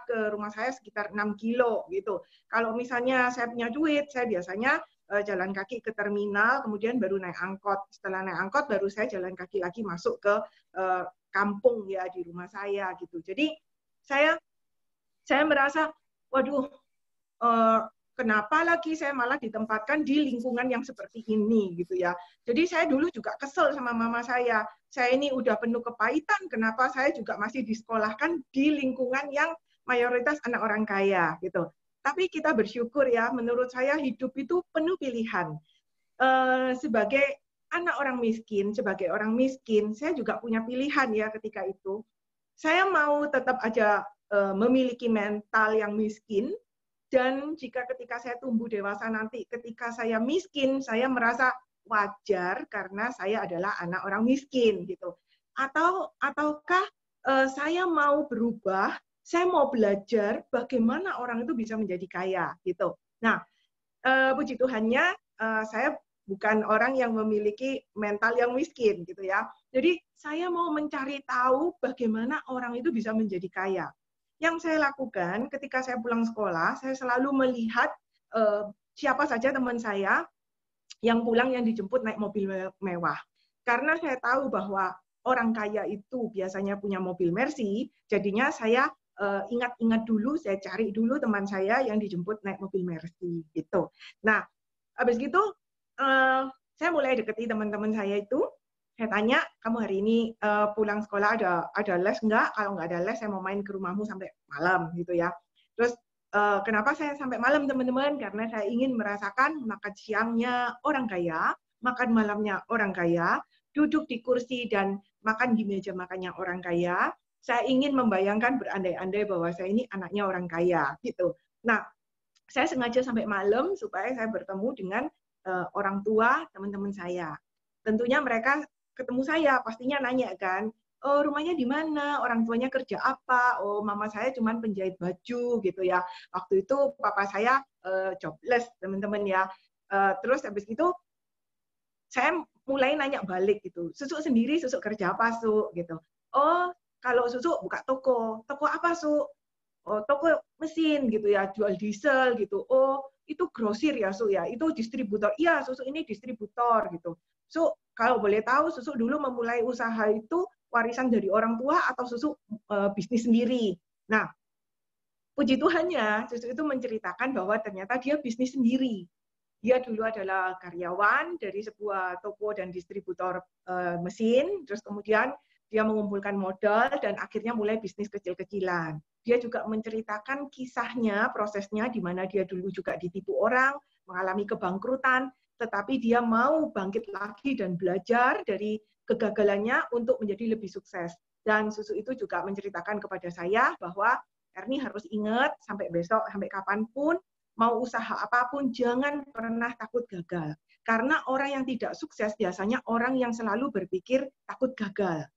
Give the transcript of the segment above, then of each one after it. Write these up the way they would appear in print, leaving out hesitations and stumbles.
ke rumah saya sekitar 6 kilo gitu. Kalau misalnya saya punya duit, saya biasanya jalan kaki ke terminal, kemudian baru naik angkot. Setelah naik angkot, baru saya jalan kaki lagi masuk ke kampung ya di rumah saya gitu. Jadi saya merasa, waduh, kenapa lagi saya malah ditempatkan di lingkungan yang seperti ini gitu ya. Jadi saya dulu juga kesel sama mama saya. Saya ini udah penuh kepahitan, kenapa saya juga masih disekolahkan di lingkungan yang mayoritas anak orang kaya gitu. Tapi kita bersyukur ya, menurut saya hidup itu penuh pilihan. Sebagai anak orang miskin, sebagai orang miskin, saya juga punya pilihan ya ketika itu. Saya mau tetap aja memiliki mental yang miskin, dan jika ketika saya tumbuh dewasa nanti, ketika saya miskin, saya merasa wajar karena saya adalah anak orang miskin gitu. Ataukah saya mau berubah, saya mau belajar bagaimana orang itu bisa menjadi kaya gitu. Nah, puji Tuhannya saya bukan orang yang memiliki mental yang miskin gitu ya. Jadi saya mau mencari tahu bagaimana orang itu bisa menjadi kaya. Yang saya lakukan ketika saya pulang sekolah, saya selalu melihat siapa saja teman saya yang pulang yang dijemput naik mobil mewah. Karena saya tahu bahwa orang kaya itu biasanya punya mobil Mercy, jadinya saya ingat-ingat dulu, saya cari dulu teman saya yang dijemput naik mobil Mercy gitu. Nah, habis gitu saya mulai deketi teman-teman saya itu. Saya tanya, kamu hari ini pulang sekolah ada les nggak? Kalau nggak ada les, saya mau main ke rumahmu sampai malam gitu ya. Terus kenapa saya sampai malam teman-teman? Karena saya ingin merasakan makan siangnya orang kaya, makan malamnya orang kaya, duduk di kursi dan makan di meja makannya orang kaya. Saya ingin membayangkan berandai-andai bahwa saya ini anaknya orang kaya gitu. Nah, saya sengaja sampai malam supaya saya bertemu dengan orang tua teman-teman saya. Tentunya mereka ketemu saya, pastinya nanya kan, oh rumahnya di mana, orang tuanya kerja apa, oh mama saya cuma penjahit baju gitu ya. Waktu itu papa saya jobless teman-teman ya. Terus habis itu saya mulai nanya balik gitu, Susuk sendiri, Susuk kerja apa Su gitu. Oh kalau Susuk buka toko, toko apa Su? Oh, toko mesin gitu ya, jual diesel gitu. Oh, itu grosir ya, Su ya. Itu distributor. Iya, Susu ini distributor gitu. Su, kalau boleh tahu, Susu dulu memulai usaha itu warisan dari orang tua atau Susu bisnis sendiri. Nah, puji Tuhannya, Susu itu menceritakan bahwa ternyata dia bisnis sendiri. Dia dulu adalah karyawan dari sebuah toko dan distributor mesin, terus kemudian dia mengumpulkan modal dan akhirnya mulai bisnis kecil-kecilan. Dia juga menceritakan kisahnya, prosesnya di mana dia dulu juga ditipu orang, mengalami kebangkrutan, tetapi dia mau bangkit lagi dan belajar dari kegagalannya untuk menjadi lebih sukses. Dan Susu itu juga menceritakan kepada saya bahwa Erni harus ingat sampai besok, sampai kapanpun, mau usaha apapun, jangan pernah takut gagal. Karena orang yang tidak sukses biasanya orang yang selalu berpikir takut gagal.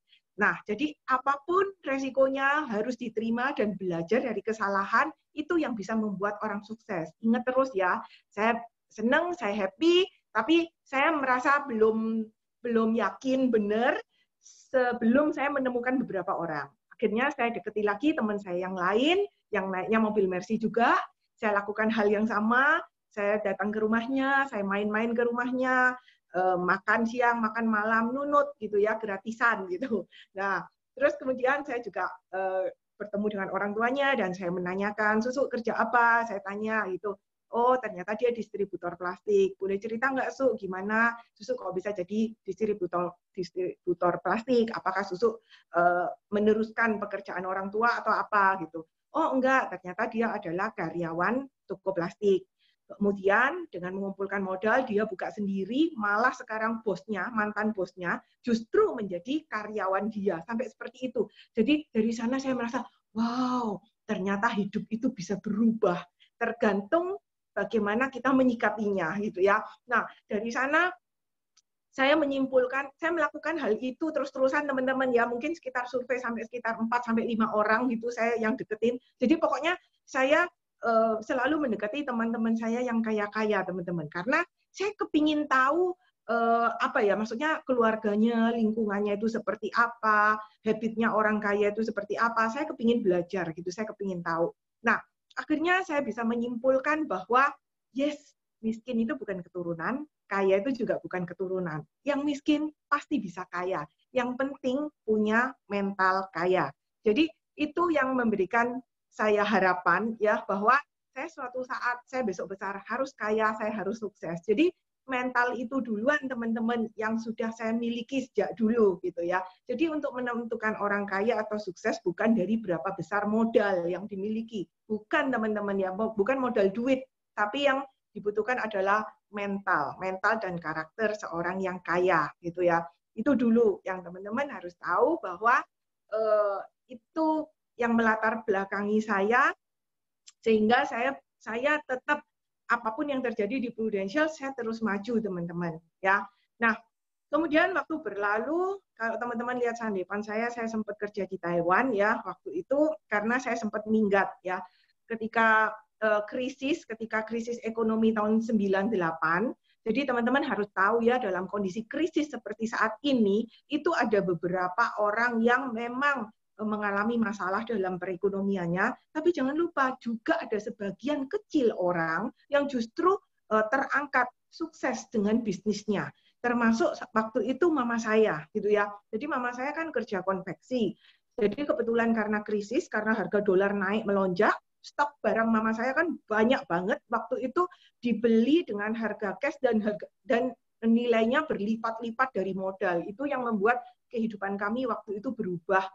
Nah, jadi apapun resikonya harus diterima dan belajar dari kesalahan, itu yang bisa membuat orang sukses. Ingat terus ya, saya senang, saya happy, tapi saya merasa belum yakin benar sebelum saya menemukan beberapa orang. Akhirnya saya deketi lagi teman saya yang lain, yang naiknya mobil Mercy juga, saya lakukan hal yang sama, saya datang ke rumahnya, saya main-main ke rumahnya, makan siang, makan malam, nunut gitu ya, gratisan gitu. Nah, terus kemudian saya juga bertemu dengan orang tuanya dan saya menanyakan, Susu kerja apa? Saya tanya gitu. Oh, ternyata dia distributor plastik. Boleh cerita nggak, Su, gimana Susu kok bisa jadi distributor plastik? Apakah Susu meneruskan pekerjaan orang tua atau apa gitu? Oh, enggak, ternyata dia adalah karyawan toko plastik. Kemudian dengan mengumpulkan modal, dia buka sendiri, malah sekarang bosnya, mantan bosnya, justru menjadi karyawan dia. Sampai seperti itu. Jadi dari sana saya merasa, wow, ternyata hidup itu bisa berubah. Tergantung bagaimana kita menyikapinya gitu ya. Nah, dari sana saya menyimpulkan, saya melakukan hal itu terus-terusan teman-teman ya, mungkin sekitar survei sampai sekitar 4-5 orang gitu saya yang deketin. Jadi pokoknya saya selalu mendekati teman-teman saya yang kaya-kaya teman-teman, karena saya kepingin tahu apa ya, maksudnya keluarganya, lingkungannya itu seperti apa, habitnya orang kaya itu seperti apa. Saya kepingin belajar gitu, saya kepingin tahu. Nah, akhirnya saya bisa menyimpulkan bahwa yes, miskin itu bukan keturunan, kaya itu juga bukan keturunan. Yang miskin pasti bisa kaya. Yang penting punya mental kaya. Jadi itu yang memberikan saya harapan ya bahwa saya suatu saat saya besok besar harus kaya, saya harus sukses. Jadi mental itu duluan teman-teman yang sudah saya miliki sejak dulu gitu ya. Jadi untuk menentukan orang kaya atau sukses bukan dari berapa besar modal yang dimiliki. Bukan teman-teman ya, bukan modal duit, tapi yang dibutuhkan adalah mental dan karakter seorang yang kaya gitu ya. Itu dulu yang teman-teman harus tahu bahwa itu yang melatar belakangi saya sehingga saya tetap apapun yang terjadi di Prudential saya terus maju teman-teman ya. Nah, kemudian waktu berlalu kalau teman-teman lihat sandepan saya sempat kerja di Taiwan ya waktu itu karena saya sempat minggat ya ketika krisis ekonomi tahun 98. Jadi teman-teman harus tahu ya dalam kondisi krisis seperti saat ini itu ada beberapa orang yang memang mengalami masalah dalam perekonomiannya, tapi jangan lupa juga ada sebagian kecil orang yang justru terangkat sukses dengan bisnisnya. Termasuk waktu itu mama saya gitu ya. Jadi mama saya kan kerja konveksi. Jadi kebetulan karena krisis, karena harga dolar naik melonjak, stok barang mama saya kan banyak banget waktu itu dibeli dengan harga cash dan nilainya berlipat-lipat dari modal. Itu yang membuat kehidupan kami waktu itu berubah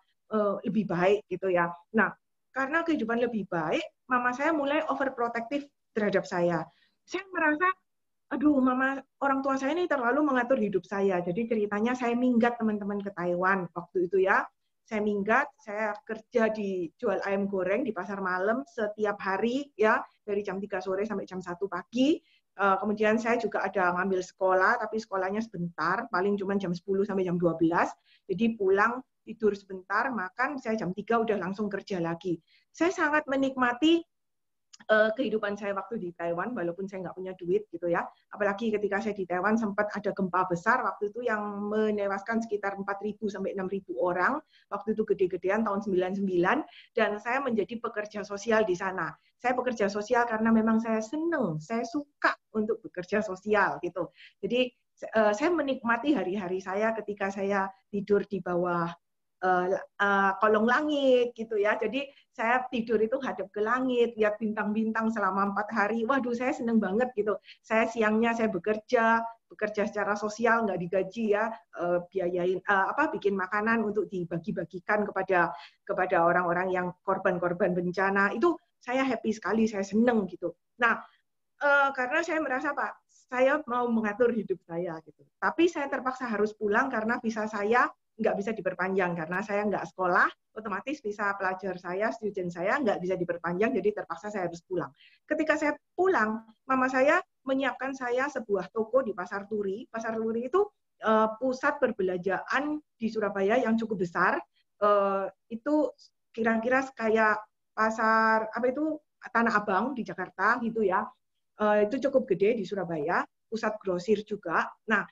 lebih baik gitu ya. Nah, karena kehidupan lebih baik, mama saya mulai overprotective terhadap saya. Saya merasa, aduh, orang tua saya ini terlalu mengatur hidup saya. Jadi ceritanya saya minggat teman-teman ke Taiwan waktu itu ya. Saya minggat, saya kerja di jual ayam goreng di pasar malam setiap hari ya dari jam 3 sore sampai jam 1 pagi. Kemudian saya juga ada ngambil sekolah, tapi sekolahnya sebentar, paling cuma jam 10 sampai jam 12. Jadi pulang tidur sebentar, makan, saya jam 3 udah langsung kerja lagi. Saya sangat menikmati kehidupan saya waktu di Taiwan, walaupun saya nggak punya duit gitu ya. Apalagi ketika saya di Taiwan sempat ada gempa besar waktu itu yang menewaskan sekitar 4.000 sampai 6.000 orang. Waktu itu gede-gedean tahun 99 dan saya menjadi pekerja sosial di sana. Saya pekerja sosial karena memang saya senang, saya suka untuk bekerja sosial gitu. Jadi saya menikmati hari-hari saya ketika saya tidur di bawah kolong langit gitu ya. Jadi saya tidur itu hadap ke langit, lihat bintang-bintang selama 4 hari. Waduh, saya seneng banget gitu. Saya siangnya saya bekerja secara sosial nggak digaji ya, biayain bikin makanan untuk dibagi-bagikan kepada orang-orang yang korban-korban bencana. Itu saya happy sekali, saya seneng gitu. Nah, karena saya merasa Pak, saya mau mengatur hidup saya gitu. Tapi saya terpaksa harus pulang karena visa saya nggak bisa diperpanjang karena saya nggak sekolah, otomatis visa pelajar saya, student saya nggak bisa diperpanjang, jadi terpaksa saya harus pulang. Ketika saya pulang, mama saya menyiapkan saya sebuah toko di Pasar Turi. Pasar Turi itu pusat perbelanjaan di Surabaya yang cukup besar. Itu kira-kira kayak pasar Tanah Abang di Jakarta gitu ya. Itu cukup gede di Surabaya, pusat grosir juga. Nah,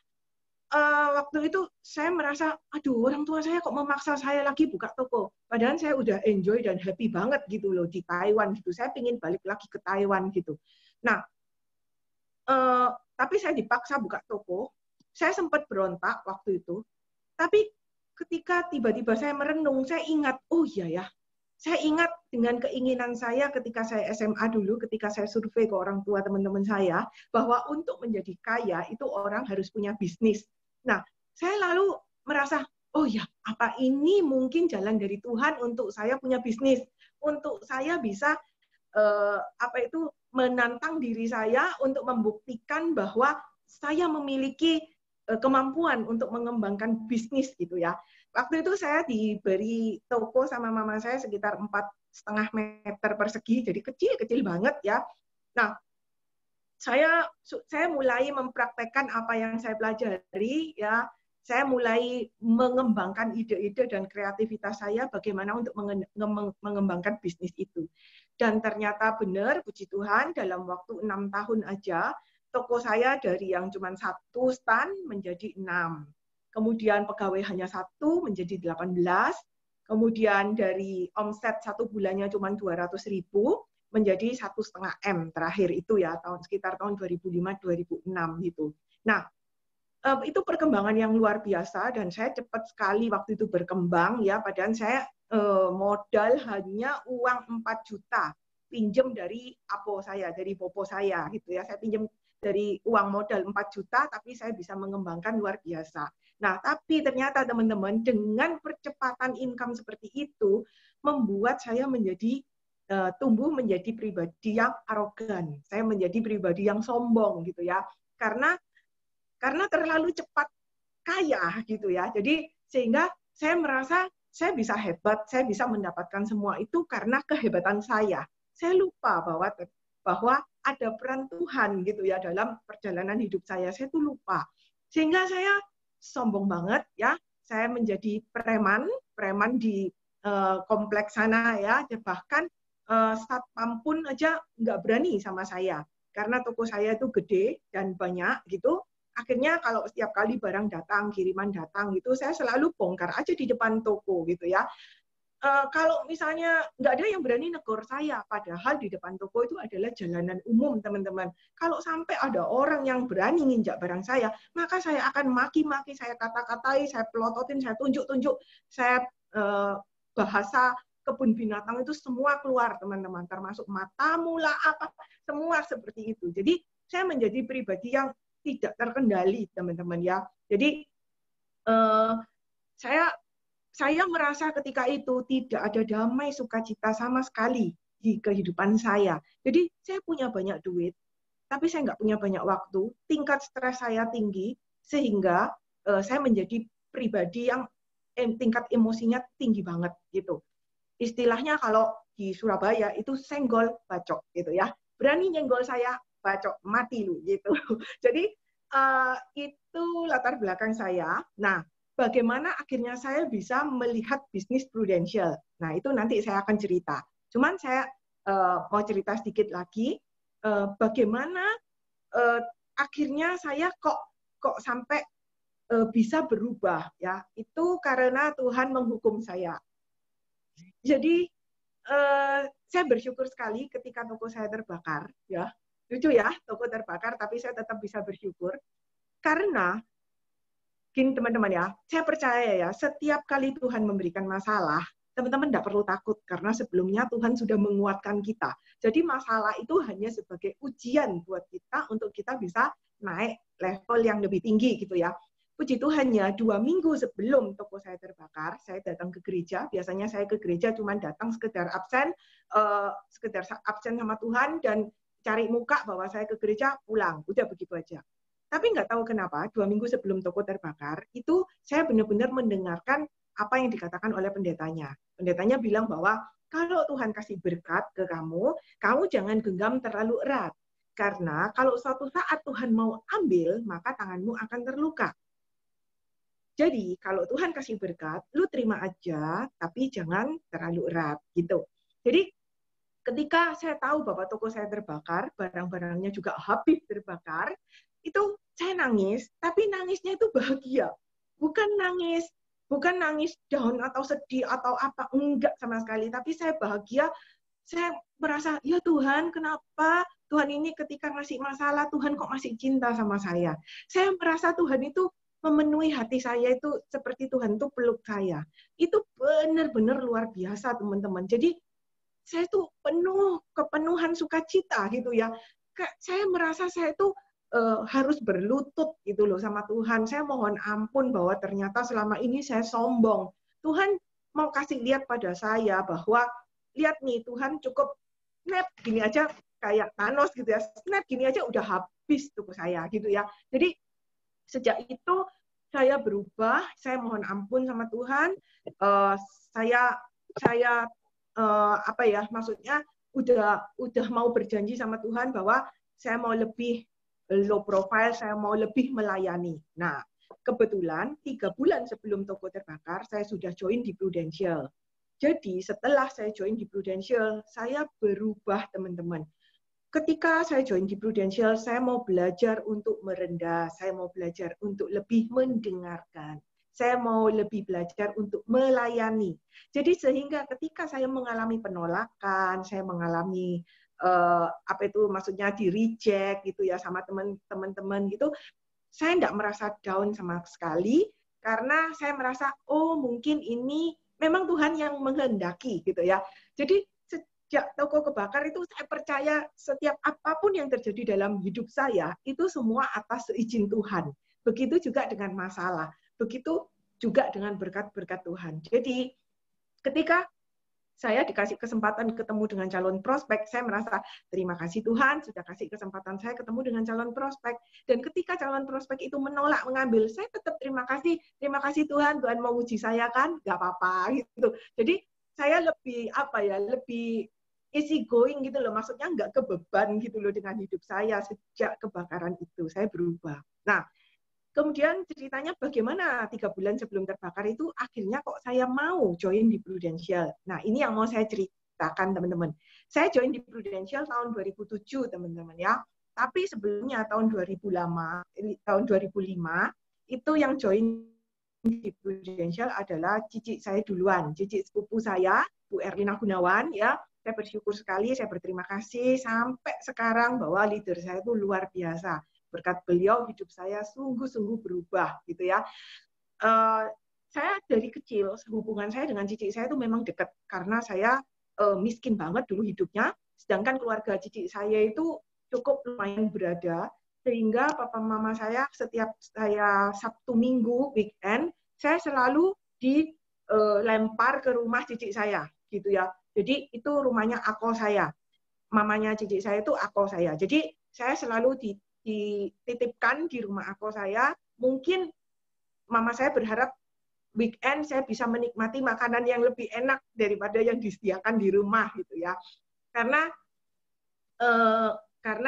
waktu itu saya merasa, aduh orang tua saya kok memaksa saya lagi buka toko. Padahal saya udah enjoy dan happy banget gitu loh di Taiwan gitu. Saya pengen balik lagi ke Taiwan gitu. Nah, tapi saya dipaksa buka toko. Saya sempat berontak waktu itu. Tapi ketika tiba-tiba saya merenung, saya ingat, oh iya ya, saya ingat dengan keinginan saya ketika saya SMA dulu, ketika saya survei ke orang tua teman-teman saya, bahwa untuk menjadi kaya itu orang harus punya bisnis. Nah, saya lalu merasa, oh ya, apa ini mungkin jalan dari Tuhan untuk saya punya bisnis, untuk saya bisa menantang diri saya untuk membuktikan bahwa saya memiliki kemampuan untuk mengembangkan bisnis gitu ya. Waktu itu saya diberi toko sama mama saya sekitar 4,5 meter persegi, jadi kecil-kecil banget ya. Nah, saya mulai mempraktekkan apa yang saya pelajari ya. Saya mulai mengembangkan ide-ide dan kreativitas saya bagaimana untuk mengembangkan bisnis itu. Dan ternyata benar, puji Tuhan, dalam waktu 6 tahun aja, toko saya dari yang cuma 1 stand menjadi 6. Kemudian pegawai hanya 1 menjadi 18. Kemudian dari omset 1 bulannya cuma 200.000 menjadi 1,5 M terakhir itu ya, sekitar tahun 2005-2006 gitu. Nah, itu perkembangan yang luar biasa dan saya cepat sekali waktu itu berkembang ya, padahal saya modal hanya uang 4 juta pinjam dari apo saya, dari popo saya gitu ya. Saya pinjam dari uang modal 4 juta tapi saya bisa mengembangkan luar biasa. Nah, tapi ternyata teman-teman dengan percepatan income seperti itu membuat saya menjadi tumbuh menjadi pribadi yang arogan. Saya menjadi pribadi yang sombong gitu ya. Karena terlalu cepat kaya gitu ya. Jadi sehingga saya merasa saya bisa hebat, saya bisa mendapatkan semua itu karena kehebatan saya. Saya lupa bahwa ada peran Tuhan gitu ya dalam perjalanan hidup saya. Saya tuh lupa. Sehingga saya sombong banget ya. Saya menjadi preman di kompleks sana ya. Bahkan satpam pun aja nggak berani sama saya karena toko saya itu gede dan banyak gitu. Akhirnya kalau setiap kali barang datang, kiriman datang gitu, saya selalu bongkar aja di depan toko gitu ya. Kalau misalnya nggak ada yang berani negur saya, padahal di depan toko itu adalah jalanan umum, teman-teman. Kalau sampai ada orang yang berani nginjak barang saya, maka saya akan maki-maki, saya kata-katai, saya pelototin, saya tunjuk-tunjuk, saya bahasa kebun binatang itu semua keluar, teman-teman. Termasuk matamu lah, apa, semua seperti itu. Jadi saya menjadi pribadi yang tidak terkendali, teman-teman ya. Jadi saya merasa ketika itu tidak ada damai sukacita sama sekali di kehidupan saya. Jadi saya punya banyak duit, tapi saya nggak punya banyak waktu. Tingkat stres saya tinggi, sehingga saya menjadi pribadi yang tingkat emosinya tinggi banget gitu. Istilahnya kalau di Surabaya itu senggol bacok gitu ya. Berani nyenggol saya, bacok, mati lu gitu. Jadi itu latar belakang saya. Nah, bagaimana akhirnya saya bisa melihat bisnis prudensial. Nah, itu nanti saya akan cerita. Cuman saya mau cerita sedikit lagi bagaimana akhirnya saya kok sampai bisa berubah ya. Itu karena Tuhan menghukum saya. Jadi saya bersyukur sekali ketika toko saya terbakar ya. Lucu ya, toko terbakar tapi saya tetap bisa bersyukur karena gini teman-teman ya, saya percaya ya, setiap kali Tuhan memberikan masalah, teman-teman tidak perlu takut, karena sebelumnya Tuhan sudah menguatkan kita. Jadi masalah itu hanya sebagai ujian buat kita, untuk kita bisa naik level yang lebih tinggi gitu ya. Puji Tuhannya, 2 minggu sebelum toko saya terbakar, saya datang ke gereja. Biasanya saya ke gereja cuma datang sekedar absen sama Tuhan, dan cari muka bahwa saya ke gereja, pulang. Udah begitu aja. Tapi nggak tahu kenapa, 2 minggu sebelum toko terbakar, itu saya benar-benar mendengarkan apa yang dikatakan oleh pendetanya. Pendetanya bilang bahwa kalau Tuhan kasih berkat ke kamu, kamu jangan genggam terlalu erat. Karena kalau suatu saat Tuhan mau ambil, maka tanganmu akan terluka. Jadi kalau Tuhan kasih berkat, lu terima aja, tapi jangan terlalu erat. Gitu. Jadi ketika saya tahu bahwa toko saya terbakar, barang-barangnya juga habis terbakar, itu saya nangis, tapi nangisnya itu bahagia. Bukan nangis down atau sedih atau apa, enggak sama sekali. Tapi saya bahagia, saya merasa, ya Tuhan, kenapa Tuhan ini ketika ngasih masalah, Tuhan kok masih cinta sama saya. Saya merasa Tuhan itu memenuhi hati saya itu seperti Tuhan itu peluk saya. Itu benar-benar luar biasa, teman-teman. Jadi saya tuh kepenuhan sukacita gitu ya. Saya merasa saya tuh harus berlutut gitu loh sama Tuhan. Saya mohon ampun bahwa ternyata selama ini saya sombong. Tuhan mau kasih lihat pada saya bahwa lihat nih, Tuhan cukup snap gini aja kayak Thanos gitu ya. Snap gini aja udah habis tuh saya gitu ya. Jadi sejak itu saya berubah, saya mohon ampun sama Tuhan. Saya apa ya, maksudnya udah mau berjanji sama Tuhan bahwa saya mau lebih low profile, saya mau lebih melayani. Nah, kebetulan 3 bulan sebelum toko terbakar, saya sudah join di Prudential. Jadi setelah saya join di Prudential, saya berubah, teman-teman. ketika saya join di Prudential, saya mau belajar untuk merendah, saya mau belajar untuk lebih mendengarkan, saya mau lebih belajar untuk melayani. Jadi sehingga ketika saya mengalami penolakan, saya mengalami apa itu maksudnya di reject gitu ya sama teman-teman gitu, saya tidak merasa down sama sekali karena saya merasa oh mungkin ini memang Tuhan yang menghendaki gitu ya. Jadi sejak toko kebakar itu saya percaya setiap apapun yang terjadi dalam hidup saya itu semua atas seizin Tuhan. Begitu juga dengan masalah, begitu juga dengan berkat-berkat Tuhan. Jadi ketika saya dikasih kesempatan ketemu dengan calon prospek, saya merasa terima kasih Tuhan sudah kasih kesempatan saya ketemu dengan calon prospek. Dan ketika calon prospek itu menolak mengambil, saya tetap terima kasih Tuhan, Tuhan mau uji saya kan, nggak apa-apa gitu. Jadi saya lebih lebih easy going gitu loh, maksudnya nggak kebeban gitu loh dengan hidup saya sejak kebakaran itu, saya berubah. Nah, kemudian ceritanya bagaimana 3 bulan sebelum terbakar itu akhirnya kok saya mau join di Prudential. Nah ini yang mau saya ceritakan teman-teman. Saya join di Prudential tahun 2007 teman-teman ya. Tapi sebelumnya tahun 2005 itu yang join di Prudential adalah cici saya duluan. Cici sepupu saya, Bu Erlina Gunawan ya. Saya bersyukur sekali, saya berterima kasih sampai sekarang bahwa leader saya itu luar biasa. Berkat beliau hidup saya sungguh-sungguh berubah gitu ya. Saya dari kecil hubungan saya dengan cici saya itu memang dekat karena saya miskin banget dulu hidupnya, sedangkan keluarga cici saya itu cukup lumayan berada sehingga papa mama saya setiap saya Sabtu Minggu weekend saya selalu dilempar ke rumah cici saya gitu ya. Jadi itu rumahnya ako saya, mamanya cici saya itu ako saya. Jadi saya selalu dititipkan di rumah aku saya. Mungkin mama saya berharap weekend saya bisa menikmati makanan yang lebih enak daripada yang disediakan di rumah gitu ya. Karena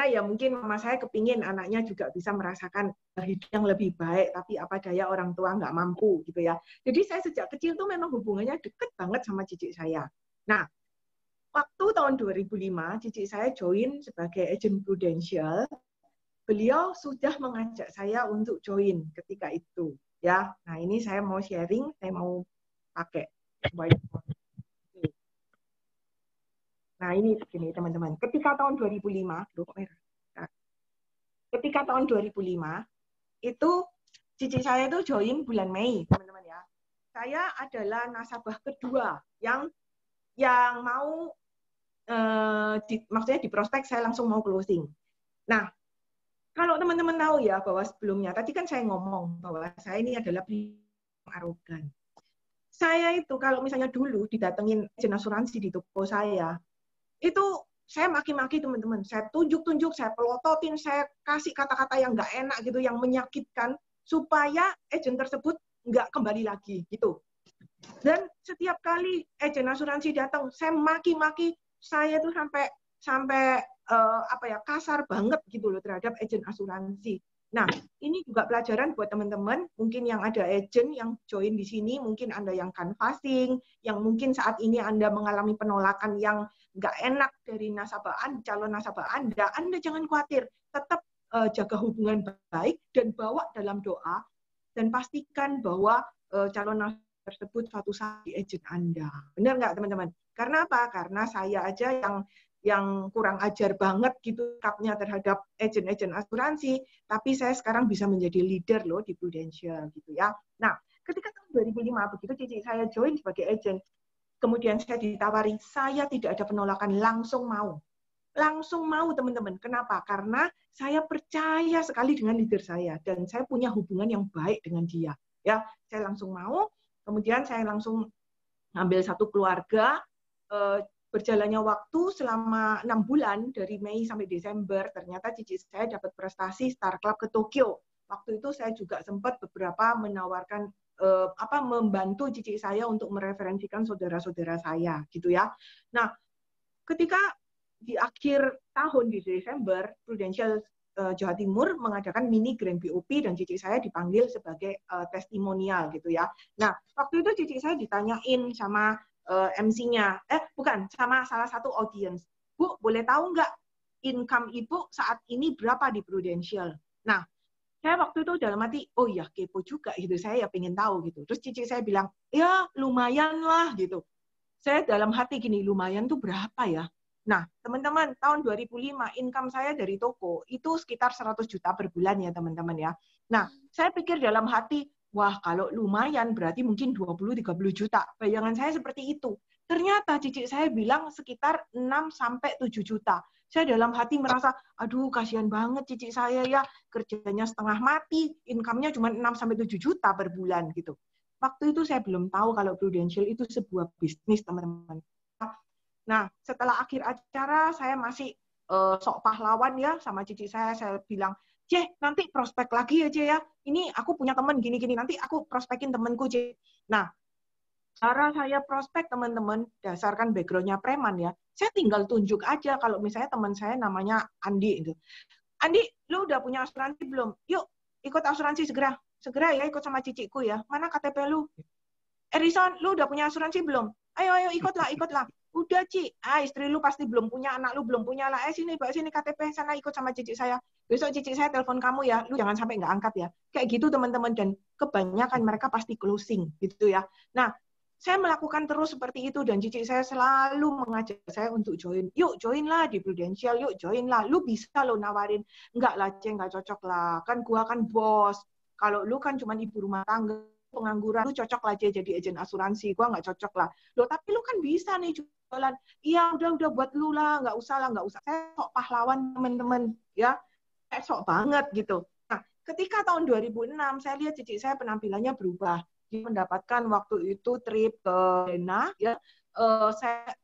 ya mungkin mama saya kepingin anaknya juga bisa merasakan hidup yang lebih baik, tapi apa daya orang tua nggak mampu gitu ya. Jadi saya sejak kecil tuh memang hubungannya deket banget sama cici saya. Nah, waktu tahun 2005 cici saya join sebagai agent Prudential. Beliau sudah mengajak saya untuk join ketika itu ya. Nah ini saya mau sharing, saya mau pakai whiteboard. Nah ini begini teman-teman, ketika tahun 2005 ketika tahun 2005 itu cici saya itu join bulan Mei teman-teman ya. Saya adalah nasabah kedua yang mau maksudnya di prospek saya langsung mau closing. Nah, kalau teman-teman tahu ya bahwa sebelumnya, tadi kan saya ngomong bahwa saya ini adalah arogan. Saya itu kalau misalnya dulu didatengin agen asuransi di toko saya, itu saya maki-maki teman-teman, saya tunjuk-tunjuk, saya pelototin, saya kasih kata-kata yang nggak enak gitu, yang menyakitkan, supaya agen tersebut nggak kembali lagi gitu. Dan setiap kali agen asuransi datang, saya maki-maki, saya tuh sampai kasar banget gitu loh terhadap agen asuransi. Nah, ini juga pelajaran buat teman-teman, mungkin yang ada agen yang join di sini, mungkin Anda yang canvassing, yang mungkin saat ini Anda mengalami penolakan yang nggak enak dari calon nasabah Anda jangan khawatir, tetap jaga hubungan baik dan bawa dalam doa, dan pastikan bahwa calon nasabah tersebut suatu saat di agen Anda. Benar nggak teman-teman? Karena apa? Karena saya aja yang kurang ajar banget gitu sikapnya terhadap agen-agen asuransi, tapi saya sekarang bisa menjadi leader loh di Prudential gitu ya. Nah, ketika tahun 2005 begitu cici saya join sebagai agen, kemudian saya ditawari, saya tidak ada penolakan, langsung mau. Langsung mau teman-teman. Kenapa? Karena saya percaya sekali dengan leader saya dan saya punya hubungan yang baik dengan dia. Ya, saya langsung mau. Kemudian saya langsung ambil satu keluarga, berjalannya waktu selama 6 bulan, dari Mei sampai Desember, ternyata cici saya dapat prestasi Star Club ke Tokyo. Waktu itu saya juga sempat beberapa menawarkan, membantu cici saya untuk mereferensikan saudara-saudara saya, gitu ya. Nah, ketika di akhir tahun di Desember, Prudential Jawa Timur mengadakan mini Grand BOP dan cici saya dipanggil sebagai testimonial gitu ya. Nah, waktu itu cici saya ditanyain sama MC-nya, sama salah satu audiens, Bu, boleh tahu nggak income ibu saat ini berapa di Prudential. Nah, saya waktu itu dalam hati, oh ya kepo juga gitu, saya ya pengen tahu gitu. Terus cici saya bilang, ya lumayan lah gitu. Saya dalam hati gini, lumayan tuh berapa ya? Nah, teman-teman, tahun 2005 income saya dari toko itu sekitar 100 juta per bulan ya, teman-teman ya. Nah, saya pikir dalam hati, wah kalau lumayan berarti mungkin 20-30 juta. Bayangan saya seperti itu. Ternyata cici saya bilang sekitar 6-7 juta. Saya dalam hati merasa, aduh kasihan banget cici saya ya, kerjanya setengah mati, income-nya cuma 6-7 juta per bulan gitu. Waktu itu saya belum tahu kalau Prudential itu sebuah bisnis, teman-teman. Nah, setelah akhir acara, saya masih sok pahlawan ya sama cici saya bilang, C, nanti prospek lagi ya, C ya. Ini aku punya teman gini-gini, nanti aku prospekin temanku, C. Nah, cara saya prospek, teman-teman, dasarkan background-nya preman ya, saya tinggal tunjuk aja kalau misalnya teman saya namanya Andi. Itu. Andi, lu udah punya asuransi belum? Yuk, ikut asuransi segera. Segera ya, ikut sama ciciku ya. Mana KTP lu? Erison, lu udah punya asuransi belum? Ayo, ikutlah, ikutlah. Udah, Ci. Istri lu pasti belum punya, anak lu belum punya lah. Sini, bawa sini KTP, sana ikut sama cici saya. Besok cici saya telepon kamu ya. Lu jangan sampai nggak angkat ya. Kayak gitu, teman-teman. Dan kebanyakan mereka pasti closing, gitu ya. Nah, saya melakukan terus seperti itu, dan cici saya selalu mengajak saya untuk join. Yuk, join lah di Prudential, yuk join lah. Lu bisa lo nawarin. Enggak lah, C, nggak cocok lah. Kan gua kan bos. Kalau lu kan cuma ibu rumah tangga, pengangguran, lu cocok lah jadi agen asuransi, gua nggak cocok lah. Loh, tapi lu kan bisa nih jualan. Iya, udah buat lu lah, nggak usah lah, nggak usah. Saya sok pahlawan, teman-teman, ya. Saya sok banget gitu. Nah, ketika tahun 2006, saya lihat cici saya penampilannya berubah. Dia mendapatkan waktu itu trip ke Dena, ya.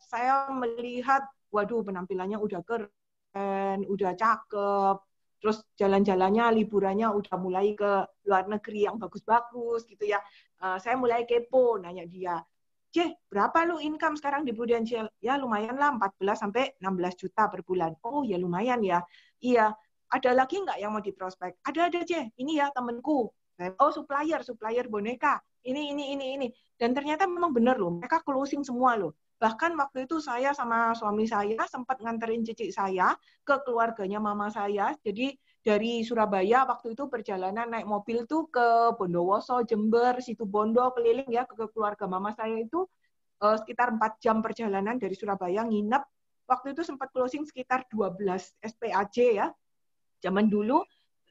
Saya melihat, waduh, penampilannya udah keren, udah cakep, terus jalan-jalannya, liburannya udah mulai ke luar negeri yang bagus-bagus gitu ya. Saya mulai kepo, nanya dia, C, berapa lu income sekarang di Prudential? Ya lumayan lah, 14-16 juta per bulan. Oh ya lumayan ya. Iya, ada lagi nggak yang mau diprospek? Ada, C. Ini ya temenku. Oh supplier boneka. Ini. Dan ternyata memang benar loh, mereka closing semua loh. Bahkan waktu itu saya sama suami saya sempat nganterin cici saya ke keluarganya mama saya. Jadi dari Surabaya waktu itu perjalanan naik mobil tuh ke Bondowoso, Jember, Situbondo, keliling ya ke keluarga mama saya itu sekitar 4 jam perjalanan dari Surabaya, nginep. Waktu itu sempat closing sekitar 12 SPAJ ya. Zaman dulu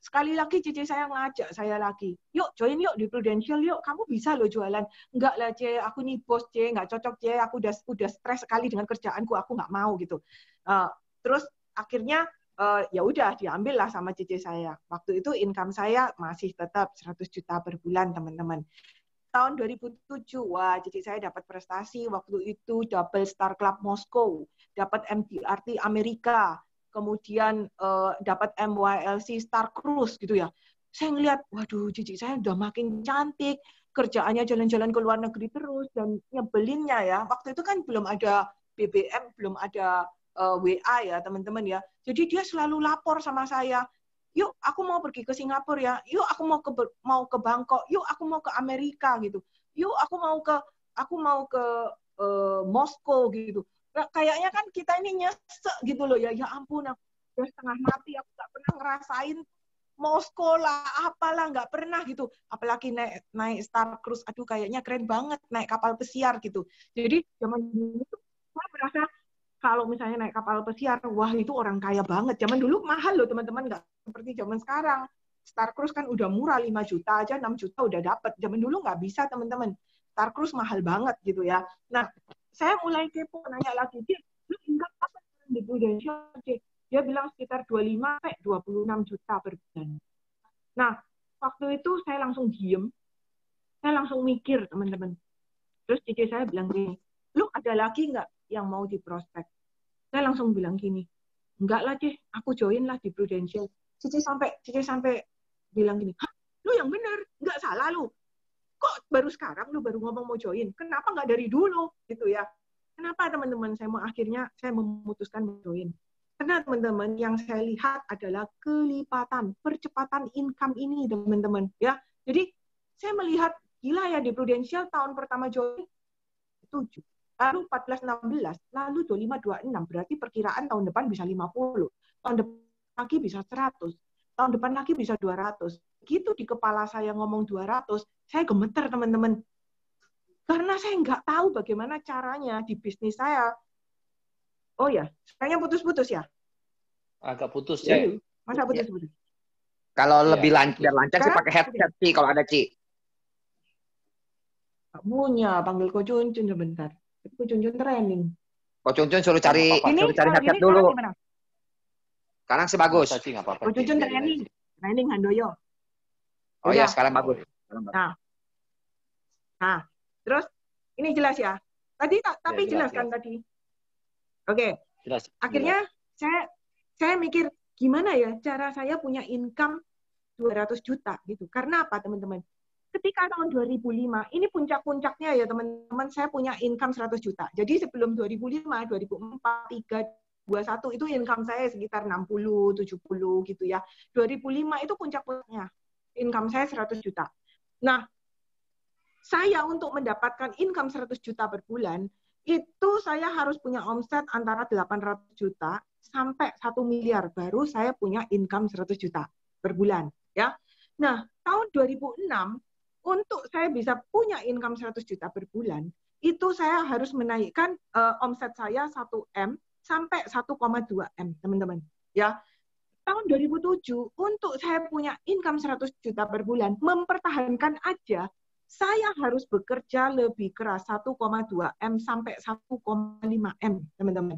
sekali lagi cici saya ngajak saya lagi, yuk join yuk di Prudential yuk, kamu bisa loh jualan. Enggak lah C, aku nih bos C, nggak cocok C, aku udah stres sekali dengan kerjaanku, aku nggak mau gitu. Terus akhirnya ya udah diambil lah sama cici saya. Waktu itu income saya masih tetap 100 juta per bulan, teman-teman. Tahun 2007, wah cici saya dapat prestasi waktu itu, double Star Club Moskow, dapat MDRT Amerika, kemudian dapat MYLC Star Cruise gitu ya. Saya ngelihat, waduh cici saya udah makin cantik, kerjaannya jalan-jalan ke luar negeri terus, dan nyebelinnya ya, waktu itu kan belum ada BBM, belum ada WA ya teman-teman ya. Jadi dia selalu lapor sama saya, yuk aku mau pergi ke Singapura ya, yuk aku mau ke Bangkok, yuk aku mau ke Amerika gitu, yuk aku mau ke Moskow gitu. Nah, kayaknya kan kita ini nyesek gitu loh ya ampun, aku udah setengah mati, aku nggak pernah ngerasain Moskow lah, apalah nggak pernah gitu. Apalagi naik Star Cruise, aduh kayaknya keren banget naik kapal pesiar gitu. Jadi zaman dulu tuh saya merasa kalau misalnya naik kapal pesiar, wah itu orang kaya banget. Zaman dulu mahal loh teman-teman, nggak seperti zaman sekarang. Star Cruise kan udah murah, 5 juta aja, 6 juta udah dapat. Zaman dulu nggak bisa teman-teman. Star Cruise mahal banget gitu ya. Nah, saya mulai kepo, nanya lagi, dia, lu income apa di Prudential? Dia bilang sekitar 25-26 juta per bulan. Nah, waktu itu saya langsung diem, saya langsung mikir teman-teman. Terus cici saya bilang gini, lu ada lagi nggak yang mau diprospek? Saya langsung bilang gini, enggak lah Cih, aku join lah di Prudential. Cici sampai bilang gini, hah, lu yang bener, nggak salah lu. Kok baru sekarang lu baru ngomong mau join? Kenapa nggak dari dulu? Gitu ya. Kenapa teman-teman akhirnya saya memutuskan join? Karena teman-teman yang saya lihat adalah kelipatan, percepatan income ini teman-teman. Ya, jadi saya melihat gila ya di Prudential tahun pertama join 7. Lalu 14-16, lalu 25-26, berarti perkiraan tahun depan bisa 50. tahun depan lagi bisa 100, tahun depan lagi bisa 200. Gitu di kepala saya ngomong 200, saya gemeter teman-teman. Karena saya nggak tahu bagaimana caranya di bisnis saya. Oh ya, saya putus-putus ya? Agak putus, Ci. Masa putus-putus? Kalau Iya, lebih lancar sih pakai headset, Ci, kalau ada, Ci. Nggak punya, panggil Ko Cuncun sebentar. Ko Cuncun training. Ko Cuncun suruh cari headset dulu. Sekarang sih bagus. Ko Cuncun training Handoyo. Oh ya, sekarang bagus. Nah, terus ini jelas ya. Tapi jelas kan tadi. Oke. Jelas. Akhirnya saya mikir gimana ya cara saya punya income 200 juta gitu. Karena apa, teman-teman? Ketika tahun 2005, ini puncak-puncaknya ya, teman-teman, saya punya income 100 juta. Jadi sebelum 2005, 2004, 3, 21 itu income saya sekitar 60, 70 gitu ya. 2005 itu puncak-puncaknya. Income saya 100 juta. Nah, saya untuk mendapatkan income 100 juta per bulan, itu saya harus punya omset antara 800 juta sampai 1 miliar. Baru saya punya income 100 juta per bulan. Ya. Nah, tahun 2006, untuk saya bisa punya income 100 juta per bulan, itu saya harus menaikkan omset saya 1M sampai 1,2 M, teman-teman. Ya. Tahun 2007, untuk saya punya income 100 juta per bulan, mempertahankan aja, saya harus bekerja lebih keras 1,2 M sampai 1,5 M, teman-teman.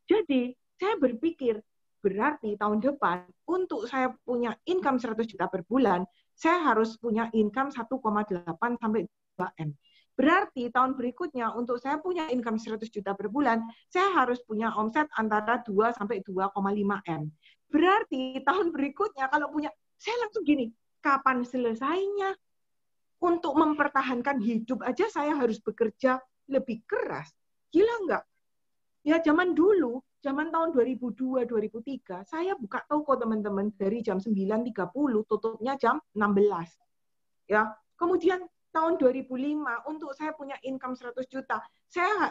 Jadi, saya berpikir, berarti tahun depan, untuk saya punya income 100 juta per bulan, saya harus punya income 1,8 sampai 2 M. Berarti tahun berikutnya, untuk saya punya income 100 juta per bulan, saya harus punya omset antara 2 sampai 2,5 M. Berarti tahun berikutnya, kalau punya, saya langsung gini, kapan selesainya? Untuk mempertahankan hidup aja saya harus bekerja lebih keras. Gila nggak? Ya zaman dulu, zaman tahun 2002, 2003, saya buka toko teman-teman dari jam 9.30, tutupnya jam 16. Ya, kemudian tahun 2005, untuk saya punya income 100 juta, saya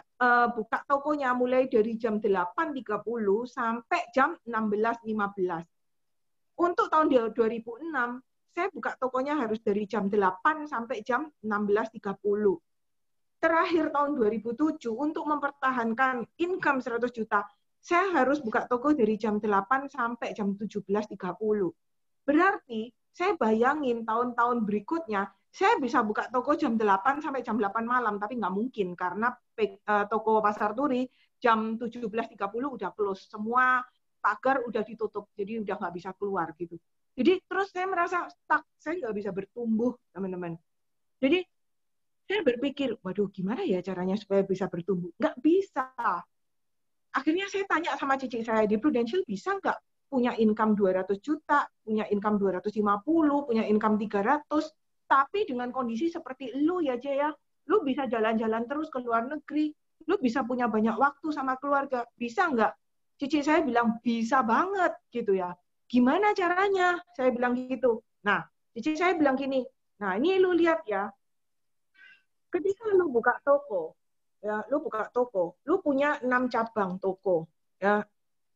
buka tokonya mulai dari jam 8.30 sampai jam 16.15. Untuk tahun 2006, saya buka tokonya harus dari jam 8 sampai jam 16.30. Terakhir tahun 2007, untuk mempertahankan income 100 juta, saya harus buka toko dari jam 8 sampai jam 17.30. Berarti, saya bayangin tahun-tahun berikutnya, saya bisa buka toko jam 8 sampai jam 8 malam, tapi nggak mungkin, karena toko Pasar Turi jam 17.30 udah close. Semua pagar udah ditutup, jadi udah nggak bisa keluar gitu. Jadi terus saya merasa stuck, saya nggak bisa bertumbuh, teman-teman. Jadi saya berpikir, waduh gimana ya caranya supaya bisa bertumbuh? Nggak bisa. Akhirnya saya tanya sama cici saya, di Prudential bisa nggak punya income 200 juta, punya income 250, punya income 300, tapi dengan kondisi seperti lu ya, Jaya, lu bisa jalan-jalan terus ke luar negeri, lu bisa punya banyak waktu sama keluarga, bisa nggak? Cici saya bilang, bisa banget, gitu ya. Gimana caranya? Saya bilang gitu. Nah, cici saya bilang gini, nah ini lu lihat ya, ketika lu buka toko, ya, lu punya 6 cabang toko, ya.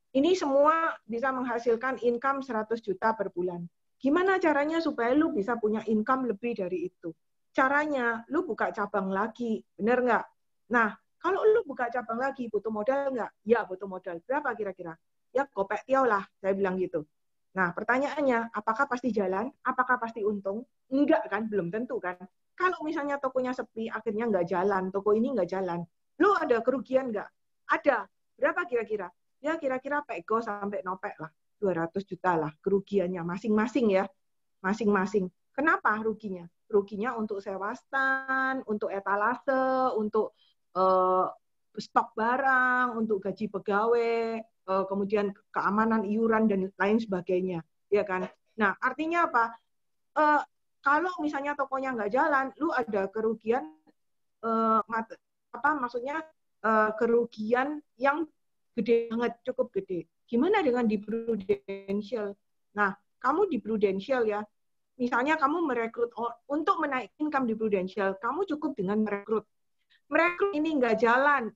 Ini semua bisa menghasilkan income 100 juta per bulan. Gimana caranya supaya lu bisa punya income lebih dari itu? Caranya, lu buka cabang lagi, bener nggak? Nah, kalau lu buka cabang lagi, butuh modal nggak? Ya, butuh modal. Berapa kira-kira? Ya, gopek tiaw lah, saya bilang gitu. Nah, pertanyaannya, apakah pasti jalan? Apakah pasti untung? Enggak kan, belum tentu kan. Kalau misalnya tokonya sepi, akhirnya nggak jalan, toko ini nggak jalan, lu ada kerugian nggak? Ada. Berapa kira-kira? Ya kira-kira pego sampai nopek lah. 200 juta lah kerugiannya masing-masing ya. Masing-masing. Kenapa ruginya? Ruginya untuk sewa stand, untuk etalase, untuk stok barang, untuk gaji pegawai, kemudian keamanan iuran dan lain sebagainya, ya kan? Nah, artinya apa? Kalau misalnya tokonya nggak jalan, lu ada kerugian maksudnya kerugian yang gede banget, cukup gede. Gimana dengan di Prudential? Nah, kamu di Prudential ya, misalnya kamu merekrut untuk menaikkan income di Prudential, kamu cukup dengan merekrut. Merekrut ini nggak jalan,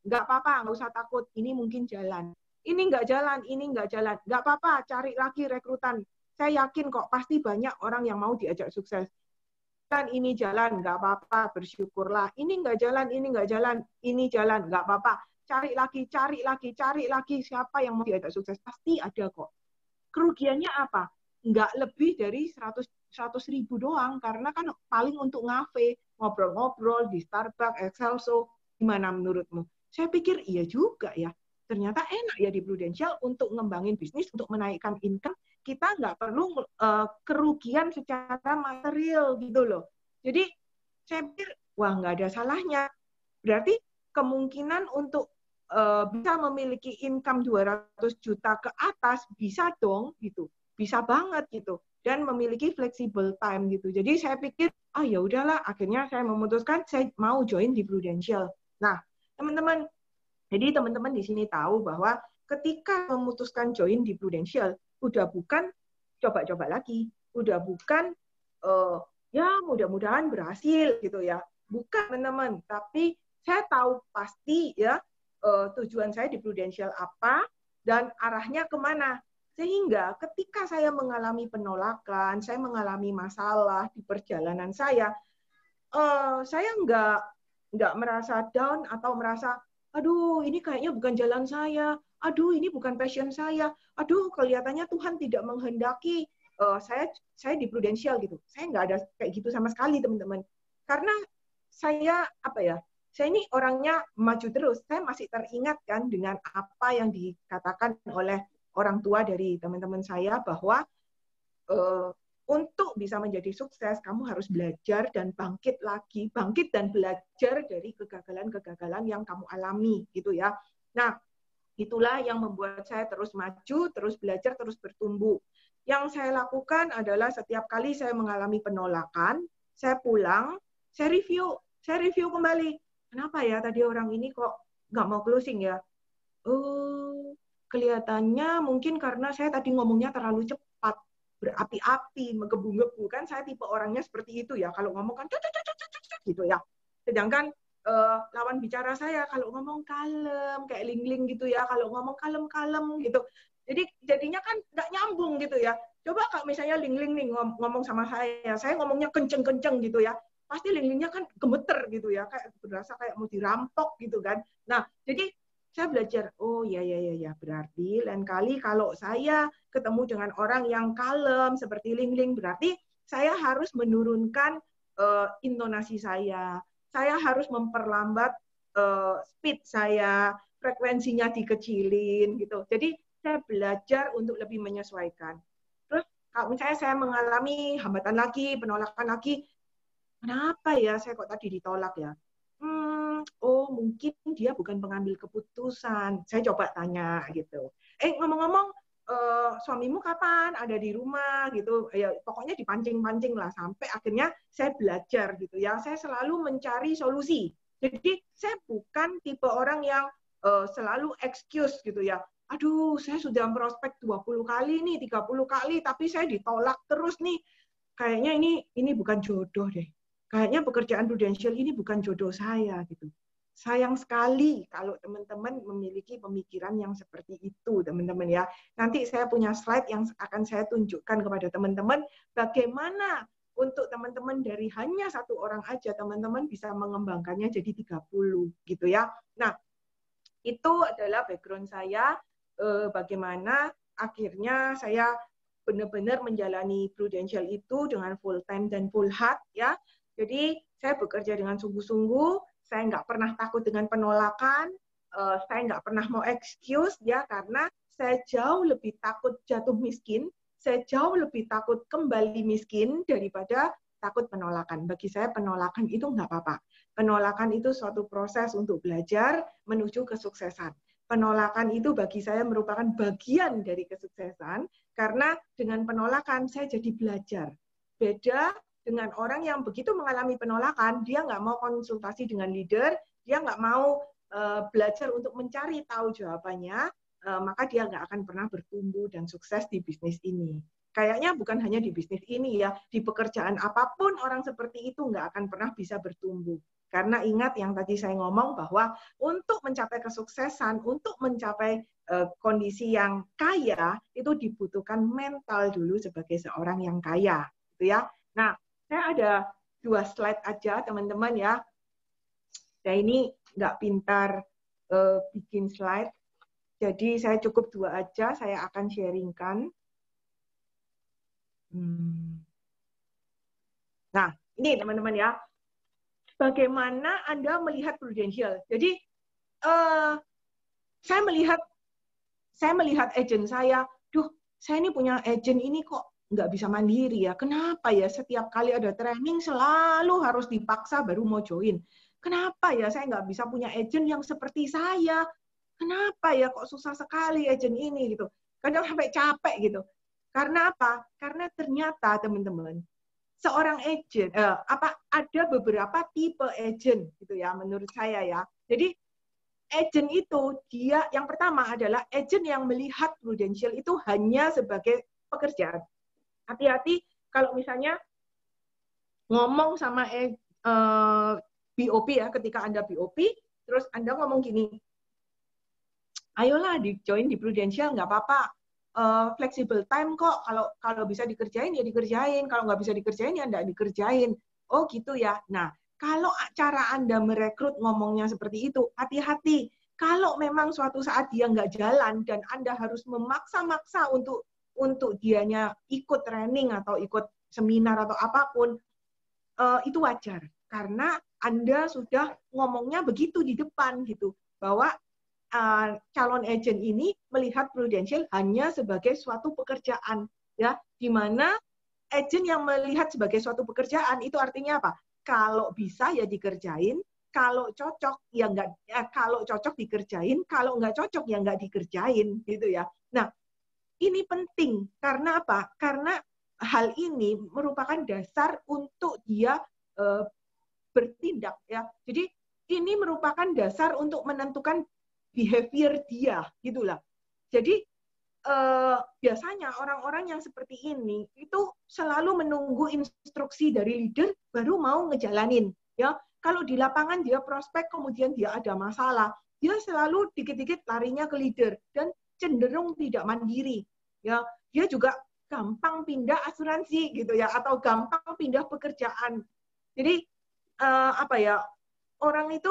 nggak apa-apa, nggak usah takut, ini mungkin jalan. ini nggak jalan, ini nggak jalan. Nggak apa-apa, cari lagi rekrutan. Saya yakin kok pasti banyak orang yang mau diajak sukses. Kan ini jalan, nggak apa-apa, bersyukurlah. Ini nggak jalan, ini nggak jalan, ini jalan, nggak apa-apa. Cari lagi, siapa yang mau diajak sukses. Pasti ada kok. Kerugiannya apa? Nggak lebih dari 100 ribu doang, karena kan paling untuk ngafe, ngobrol-ngobrol di Starbucks, Excelso, gimana menurutmu? Saya pikir iya juga ya. Ternyata enak ya di Prudential untuk ngembangin bisnis, untuk menaikkan income, kita nggak perlu kerugian secara material gitu loh. Jadi saya pikir, wah nggak ada salahnya. Berarti kemungkinan untuk bisa memiliki income 200 juta ke atas, bisa dong gitu. Bisa banget gitu. Dan memiliki flexible time gitu. Jadi saya pikir, ya udahlah, akhirnya saya memutuskan saya mau join di Prudential. Nah, teman-teman, jadi teman-teman di sini tahu bahwa ketika memutuskan join di Prudential, udah bukan coba-coba lagi, udah bukan ya mudah-mudahan berhasil gitu ya. Bukan, teman-teman, tapi saya tahu pasti ya tujuan saya di Prudential apa dan arahnya kemana. Sehingga ketika saya mengalami penolakan, saya mengalami masalah di perjalanan saya nggak merasa down atau merasa, aduh ini kayaknya bukan jalan saya, aduh ini bukan passion saya, aduh kelihatannya Tuhan tidak menghendaki saya di Prudential gitu. Saya nggak ada kayak gitu sama sekali, teman-teman. Karena saya saya ini orangnya maju terus. Saya masih teringat kan dengan apa yang dikatakan oleh orang tua dari teman-teman saya bahwa untuk bisa menjadi sukses, kamu harus belajar dan bangkit lagi, bangkit dan belajar dari kegagalan-kegagalan yang kamu alami, gitu ya. Nah, itulah yang membuat saya terus maju, terus belajar, terus bertumbuh. Yang saya lakukan adalah setiap kali saya mengalami penolakan, saya pulang, saya review kembali. Kenapa ya tadi orang ini kok nggak mau closing ya? Kelihatannya mungkin karena saya tadi ngomongnya terlalu cepat, berapi-api, menggebu-gebu. Kan saya tipe orangnya seperti itu ya. Kalau ngomong kan gitu ya. Sedangkan lawan bicara saya kalau ngomong kalem, kayak ling-ling gitu ya. Kalau ngomong kalem-kalem gitu. Jadi jadinya kan nggak nyambung gitu ya. Coba kalau misalnya ling-ling nih ngomong sama saya ngomongnya kenceng-kenceng gitu ya. Pasti ling-lingnya kan gemeter gitu ya. Kayak berasa kayak mau dirampok gitu kan. Nah, jadi saya belajar, oh ya, berarti lain kali kalau saya ketemu dengan orang yang kalem seperti ling-ling, berarti saya harus menurunkan intonasi saya harus memperlambat speed saya, frekuensinya dikecilin gitu. Jadi saya belajar untuk lebih menyesuaikan. Terus kalau misalnya saya mengalami hambatan lagi, penolakan lagi, kenapa ya saya kok tadi ditolak ya? Oh mungkin dia bukan pengambil keputusan. Saya coba tanya gitu. Ngomong-ngomong, suamimu kapan ada di rumah gitu? Ya pokoknya dipancing-pancing lah sampai akhirnya saya belajar gitu ya. Saya selalu mencari solusi. Jadi saya bukan tipe orang yang selalu excuse gitu ya. Aduh, saya sudah prospek 20 kali nih, 30 kali, tapi saya ditolak terus nih. Kayaknya ini bukan jodoh deh. Kayaknya pekerjaan Prudential ini bukan jodoh saya gitu. Sayang sekali kalau teman-teman memiliki pemikiran yang seperti itu, teman-teman ya. Nanti saya punya slide yang akan saya tunjukkan kepada teman-teman bagaimana untuk teman-teman dari hanya satu orang aja, teman-teman bisa mengembangkannya jadi 30 gitu ya. Nah, itu adalah background saya, bagaimana akhirnya saya benar-benar menjalani Prudential itu dengan full time dan full heart ya. Jadi saya bekerja dengan sungguh-sungguh, saya nggak pernah takut dengan penolakan, saya nggak pernah mau excuse ya, karena saya jauh lebih takut jatuh miskin, saya jauh lebih takut kembali miskin daripada takut penolakan. Bagi saya penolakan itu nggak apa-apa. Penolakan itu suatu proses untuk belajar menuju kesuksesan. Penolakan itu bagi saya merupakan bagian dari kesuksesan, karena dengan penolakan saya jadi belajar. Beda dengan orang yang begitu mengalami penolakan, dia nggak mau konsultasi dengan leader, dia nggak mau belajar untuk mencari tahu jawabannya, maka dia nggak akan pernah bertumbuh dan sukses di bisnis ini. Kayaknya bukan hanya di bisnis ini ya, di pekerjaan apapun orang seperti itu nggak akan pernah bisa bertumbuh. Karena ingat yang tadi saya ngomong bahwa untuk mencapai kesuksesan, untuk mencapai kondisi yang kaya, itu dibutuhkan mental dulu sebagai seorang yang kaya. Gitu ya. Nah, saya ada 2 slide aja, teman-teman ya. Saya ini nggak pintar bikin slide, jadi saya cukup 2 aja, saya akan sharingkan. Nah, ini teman-teman ya, bagaimana Anda melihat Prudential. Jadi, saya melihat agent saya, saya ini punya agent ini kok nggak bisa mandiri ya. Kenapa ya setiap kali ada training selalu harus dipaksa baru mau join. Kenapa ya saya nggak bisa punya agent yang seperti saya? Kenapa ya kok susah sekali agent ini gitu. Kadang sampai capek gitu. Karena apa? Karena ternyata teman-teman, seorang agent ada beberapa tipe agent gitu ya menurut saya ya. Jadi agent itu dia yang pertama adalah agent yang melihat Prudential itu hanya sebagai pekerjaan. Hati-hati kalau misalnya ngomong sama BOP ya, ketika Anda BOP, terus Anda ngomong gini, ayolah di-join di Prudential, nggak apa-apa, flexible time kok, kalau bisa dikerjain ya dikerjain, kalau nggak bisa dikerjain ya nggak dikerjain. Oh gitu ya. Nah, kalau cara Anda merekrut ngomongnya seperti itu, hati-hati. Kalau memang suatu saat dia nggak jalan dan Anda harus memaksa-maksa untuk dianya ikut training atau ikut seminar atau apapun, itu wajar. Karena Anda sudah ngomongnya begitu di depan gitu, bahwa calon agent ini melihat Prudential hanya sebagai suatu pekerjaan, ya, di mana agent yang melihat sebagai suatu pekerjaan itu artinya apa? Kalau bisa ya dikerjain, kalau cocok ya nggak, kalau cocok dikerjain, kalau nggak cocok ya nggak dikerjain, gitu ya. Nah, ini penting karena apa? Karena hal ini merupakan dasar untuk dia bertindak, ya. Jadi ini merupakan dasar untuk menentukan behavior dia, gitulah. Jadi biasanya orang-orang yang seperti ini itu selalu menunggu instruksi dari leader baru mau ngejalanin, ya. Kalau di lapangan dia prospek kemudian dia ada masalah, dia selalu dikit-dikit larinya ke leader dan cenderung tidak mandiri, ya. Dia juga gampang pindah asuransi gitu ya, atau gampang pindah pekerjaan. Jadi apa ya, orang itu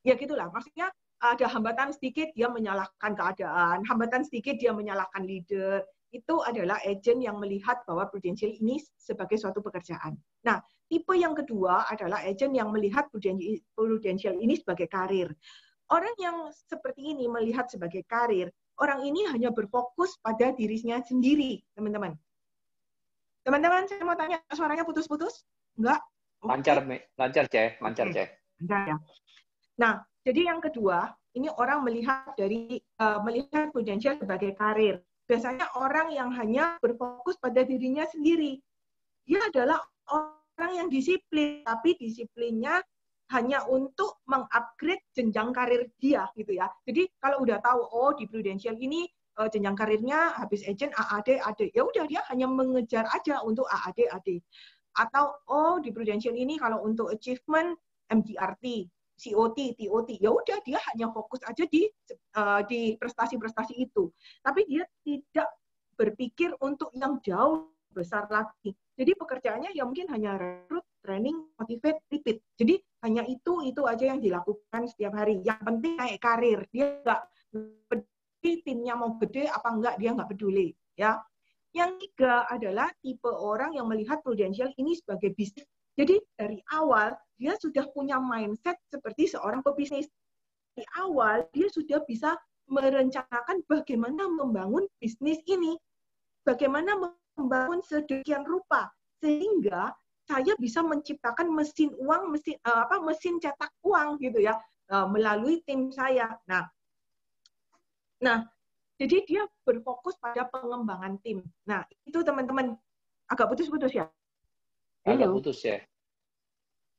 ya gitulah, maksudnya ada hambatan sedikit dia menyalahkan keadaan, hambatan sedikit dia menyalahkan leader. Itu adalah agent yang melihat bahwa Prudential ini sebagai suatu pekerjaan. Nah, tipe yang kedua adalah agent yang melihat Prudential ini sebagai karir. Orang yang seperti ini melihat sebagai karir, orang ini hanya berfokus pada dirinya sendiri, teman-teman. Teman-teman, saya mau tanya, suaranya putus-putus? Enggak? Lancar, lancar, Ceh. Lancar, Ceh. Lancar ya. Nah, jadi yang kedua, ini orang melihat melihat Prudential sebagai karir. Biasanya orang yang hanya berfokus pada dirinya sendiri. Dia adalah orang yang disiplin, tapi disiplinnya hanya untuk mengupgrade jenjang karir dia, gitu ya. Jadi kalau udah tahu, oh di Prudential ini jenjang karirnya habis agent AAD, AD, ya udah dia hanya mengejar aja untuk AAD, AD. Atau oh di Prudential ini kalau untuk achievement MDRT, COT, TOT, ya udah dia hanya fokus aja di prestasi-prestasi itu. Tapi dia tidak berpikir untuk yang jauh besar lagi. Jadi pekerjaannya ya mungkin hanya rekrut, training, motivate, repeat. Jadi hanya itu aja yang dilakukan setiap hari. Yang penting naik karir. Dia nggak peduli timnya mau gede apa enggak, dia nggak peduli. Ya. Yang tiga adalah tipe orang yang melihat Prudential ini sebagai bisnis. Jadi dari awal dia sudah punya mindset seperti seorang pebisnis. Dari awal dia sudah bisa merencanakan bagaimana membangun bisnis ini, bagaimana membangun sedemikian rupa sehingga saya bisa menciptakan mesin uang, mesin cetak uang gitu ya, melalui tim saya. Nah, jadi dia berfokus pada pengembangan tim. Nah, itu teman-teman agak putus-putus ya. Agak putus ya.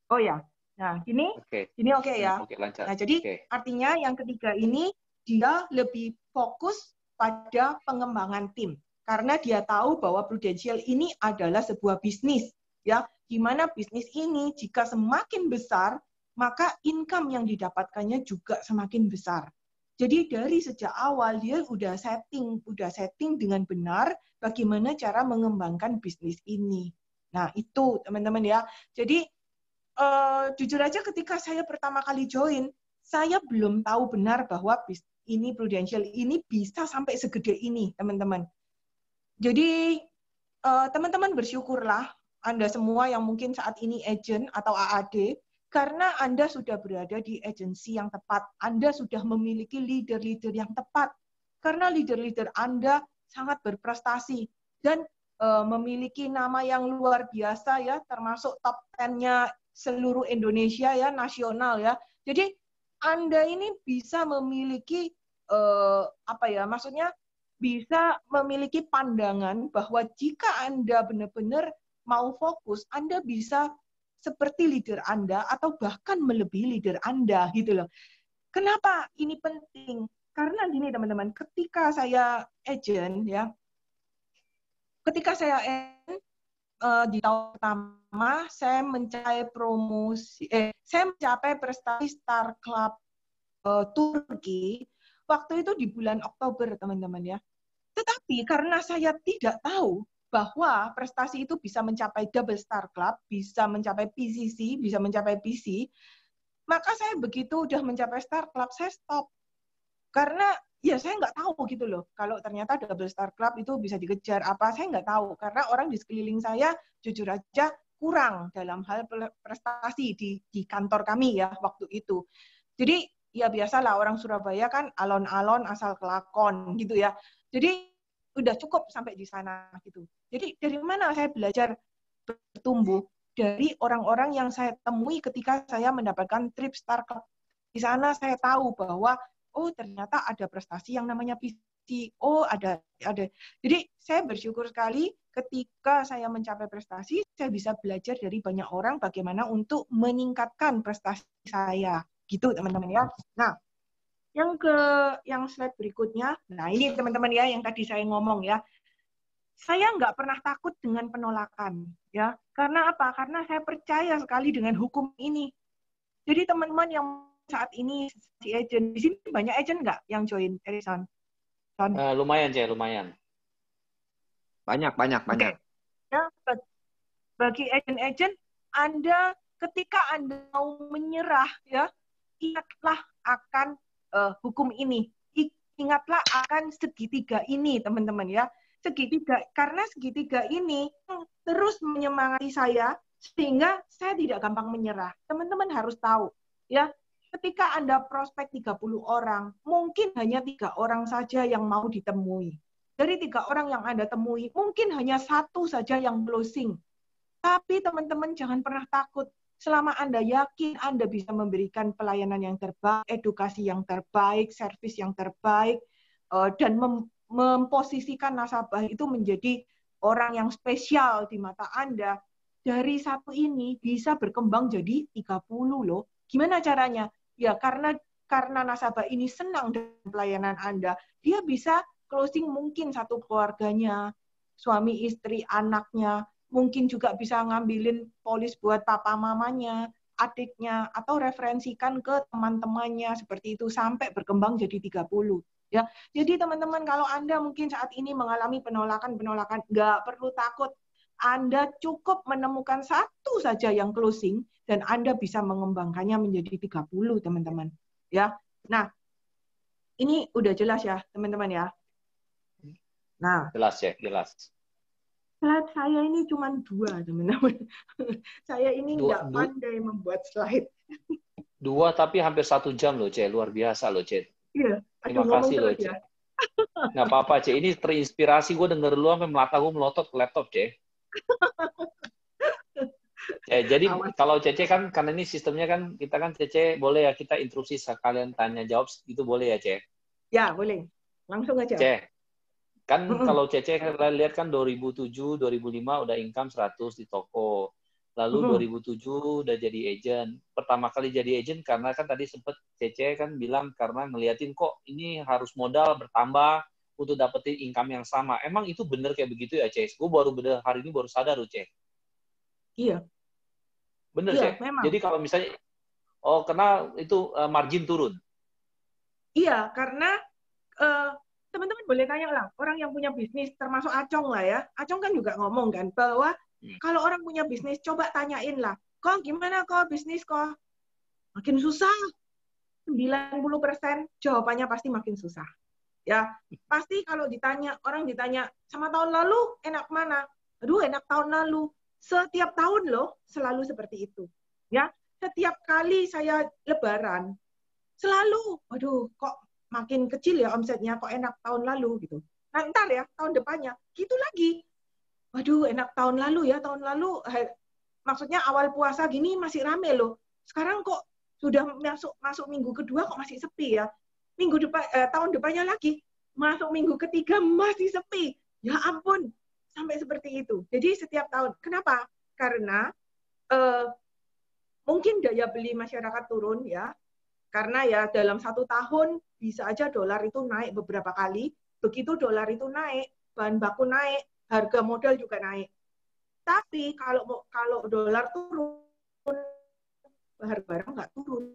Oh ya. Nah, ini oke ya. Oke, lancar. Nah, jadi artinya yang ketiga ini dia lebih fokus pada pengembangan tim karena dia tahu bahwa Prudential ini adalah sebuah bisnis, ya, di mana bisnis ini jika semakin besar, maka income yang didapatkannya juga semakin besar. Jadi dari sejak awal dia udah setting dengan benar bagaimana cara mengembangkan bisnis ini. Nah, itu teman-teman ya. Jadi jujur aja ketika saya pertama kali join, saya belum tahu benar bahwa ini Prudential ini bisa sampai segede ini, teman-teman. Jadi teman-teman bersyukurlah Anda semua yang mungkin saat ini agent atau AAD, karena Anda sudah berada di agensi yang tepat. Anda sudah memiliki leader-leader yang tepat. Karena leader-leader Anda sangat berprestasi dan memiliki nama yang luar biasa ya, termasuk top 10-nya seluruh Indonesia ya, nasional ya. Jadi Anda ini bisa memiliki maksudnya bisa memiliki pandangan bahwa jika Anda benar-benar mau fokus, Anda bisa seperti leader Anda atau bahkan melebihi leader Anda gitu loh. Kenapa ini penting? Karena gini teman-teman, ketika saya agent ya, di tahun pertama saya mencapai prestasi Star Club Turki waktu itu di bulan Oktober teman-teman ya. Tetapi karena saya tidak tahu bahwa prestasi itu bisa mencapai double Star Club, bisa mencapai PCC, bisa mencapai PC, maka saya begitu udah mencapai Star Club, saya stop. Karena ya saya nggak tahu gitu loh, kalau ternyata double Star Club itu bisa dikejar apa, saya nggak tahu. Karena orang di sekeliling saya jujur aja kurang dalam hal prestasi di kantor kami ya waktu itu. Jadi ya biasalah orang Surabaya kan alon-alon asal kelakon gitu ya. Jadi udah cukup sampai di sana gitu. Jadi dari mana saya belajar bertumbuh? Dari orang-orang yang saya temui ketika saya mendapatkan trip Star Club. Di sana saya tahu bahwa oh ternyata ada prestasi yang namanya PC. Oh ada. Jadi saya bersyukur sekali ketika saya mencapai prestasi, saya bisa belajar dari banyak orang bagaimana untuk meningkatkan prestasi saya. Gitu teman-teman ya. Nah, yang slide berikutnya, nah ini teman-teman ya yang tadi saya ngomong ya, saya nggak pernah takut dengan penolakan ya, karena apa? Karena saya percaya sekali dengan hukum ini. Jadi teman-teman yang saat ini si agent di sini banyak agent nggak yang join Erison? Lumayan Cek, lumayan. Banyak. Okay. Ya, bagi agent-agent, Anda ketika Anda mau menyerah ya, ingatlah akan hukum ini. Ingatlah akan segitiga ini, teman-teman ya. Karena segitiga ini terus menyemangati saya sehingga saya tidak gampang menyerah. Teman-teman harus tahu ya, ketika Anda prospek 30 orang, mungkin hanya 3 orang saja yang mau ditemui. Dari 3 orang yang Anda temui, mungkin hanya 1 saja yang closing. Tapi teman-teman jangan pernah takut. Selama Anda yakin Anda bisa memberikan pelayanan yang terbaik, edukasi yang terbaik, servis yang terbaik, dan memposisikan nasabah itu menjadi orang yang spesial di mata Anda, dari 1 ini bisa berkembang jadi 30 loh. Gimana caranya? Ya karena nasabah ini senang dengan pelayanan Anda, dia bisa closing mungkin 1 keluarganya, suami, istri, anaknya, mungkin juga bisa ngambilin polis buat papa mamanya, adiknya, atau referensikan ke teman-temannya seperti itu sampai berkembang jadi 30. Ya, jadi teman-teman kalau Anda mungkin saat ini mengalami penolakan, nggak perlu takut. Anda cukup menemukan 1 saja yang closing dan Anda bisa mengembangkannya menjadi 30, teman-teman. Ya. Nah, ini udah jelas ya, teman-teman ya. Nah, jelas ya, jelas. Slide saya ini cuma 2, teman-teman. Saya ini nggak pandai membuat slide. 2 tapi hampir 1 jam loh, Cek. Luar biasa loh, Cek. Iya. Terima kasih loh, Cek. Nggak apa-apa, Cek. Ini terinspirasi. Gue denger lu sampai mata gue melotot ke laptop, Cek. Jadi kalau Cece kan, karena ini sistemnya kan, kita kan Cece boleh ya kita intrusi sekalian tanya jawab, itu boleh ya, Cek? Ya, boleh. Langsung aja. Cek. Kan kalau Cece lihat kan 2007, 2005 udah income 100 di toko. Lalu 2007 udah jadi agent. Pertama kali jadi agent karena kan tadi sempet Cece kan bilang karena ngeliatin kok ini harus modal bertambah untuk dapetin income yang sama. Emang itu bener kayak begitu ya, Cece? Gue hari ini baru sadar loh, Cece. Iya, Bener, iya, Cek. memang. Jadi kalau misalnya, karena itu margin turun. Iya, karena teman-teman boleh tanya lah, orang yang punya bisnis, termasuk Acong lah ya. Acong kan juga ngomong kan, bahwa kalau orang punya bisnis, coba tanyain lah, kok gimana kok bisnis kok? Makin susah. 90% jawabannya pasti makin susah. Ya, pasti kalau orang ditanya, sama tahun lalu enak mana? Aduh, enak tahun lalu. Setiap tahun loh, selalu seperti itu. Ya, setiap kali saya lebaran, selalu, aduh, kok makin kecil ya omsetnya, kok enak tahun lalu gitu. Nah, ntar ya, tahun depannya, gitu lagi. Waduh, enak tahun lalu ya, tahun lalu, maksudnya awal puasa gini masih rame loh. Sekarang kok sudah masuk minggu kedua kok masih sepi ya. Tahun depannya lagi, masuk minggu ketiga masih sepi. Ya ampun, sampai seperti itu. Jadi setiap tahun. Kenapa? Karena mungkin daya beli masyarakat turun ya. Karena ya dalam 1 tahun bisa aja dolar itu naik beberapa kali. Begitu dolar itu naik, bahan baku naik, harga modal juga naik. Tapi kalau dolar turun, harga barang nggak turun.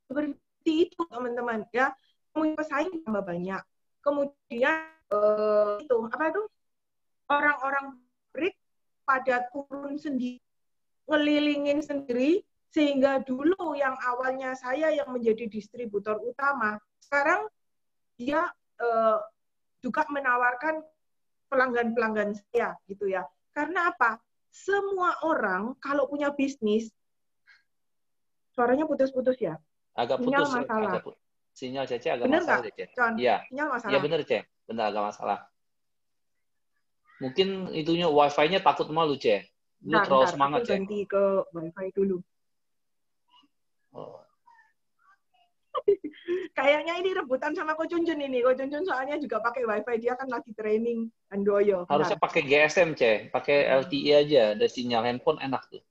Seperti itu teman-teman ya. Kemudian pesaing tambah banyak. Kemudian itu apa itu orang-orang pabrik pada turun sendiri, ngelilingin sendiri, sehingga dulu yang awalnya saya yang menjadi distributor utama, sekarang dia juga menawarkan pelanggan-pelanggan saya gitu ya. Karena apa? Semua orang kalau punya bisnis, suaranya putus-putus ya. Agak Sinyal putus, masalah. Sinyal Cece agak Bener masalah, nggak, Cece. Con? Iya. Sinyal masalah. Iya bener, Cece. Bener agak masalah. Mungkin itunya wifi-nya takut malu, Cece. Lu terlalu semangat, Cece. Aku ganti ke wifi dulu. Oh. Kayaknya ini rebutan sama Ko Junjun ini. Ko Junjun soalnya juga pakai wifi, dia kan lagi training Handoyo. Harusnya pakai GSM, Cece. Pakai LTE aja, ada sinyal handphone enak tuh.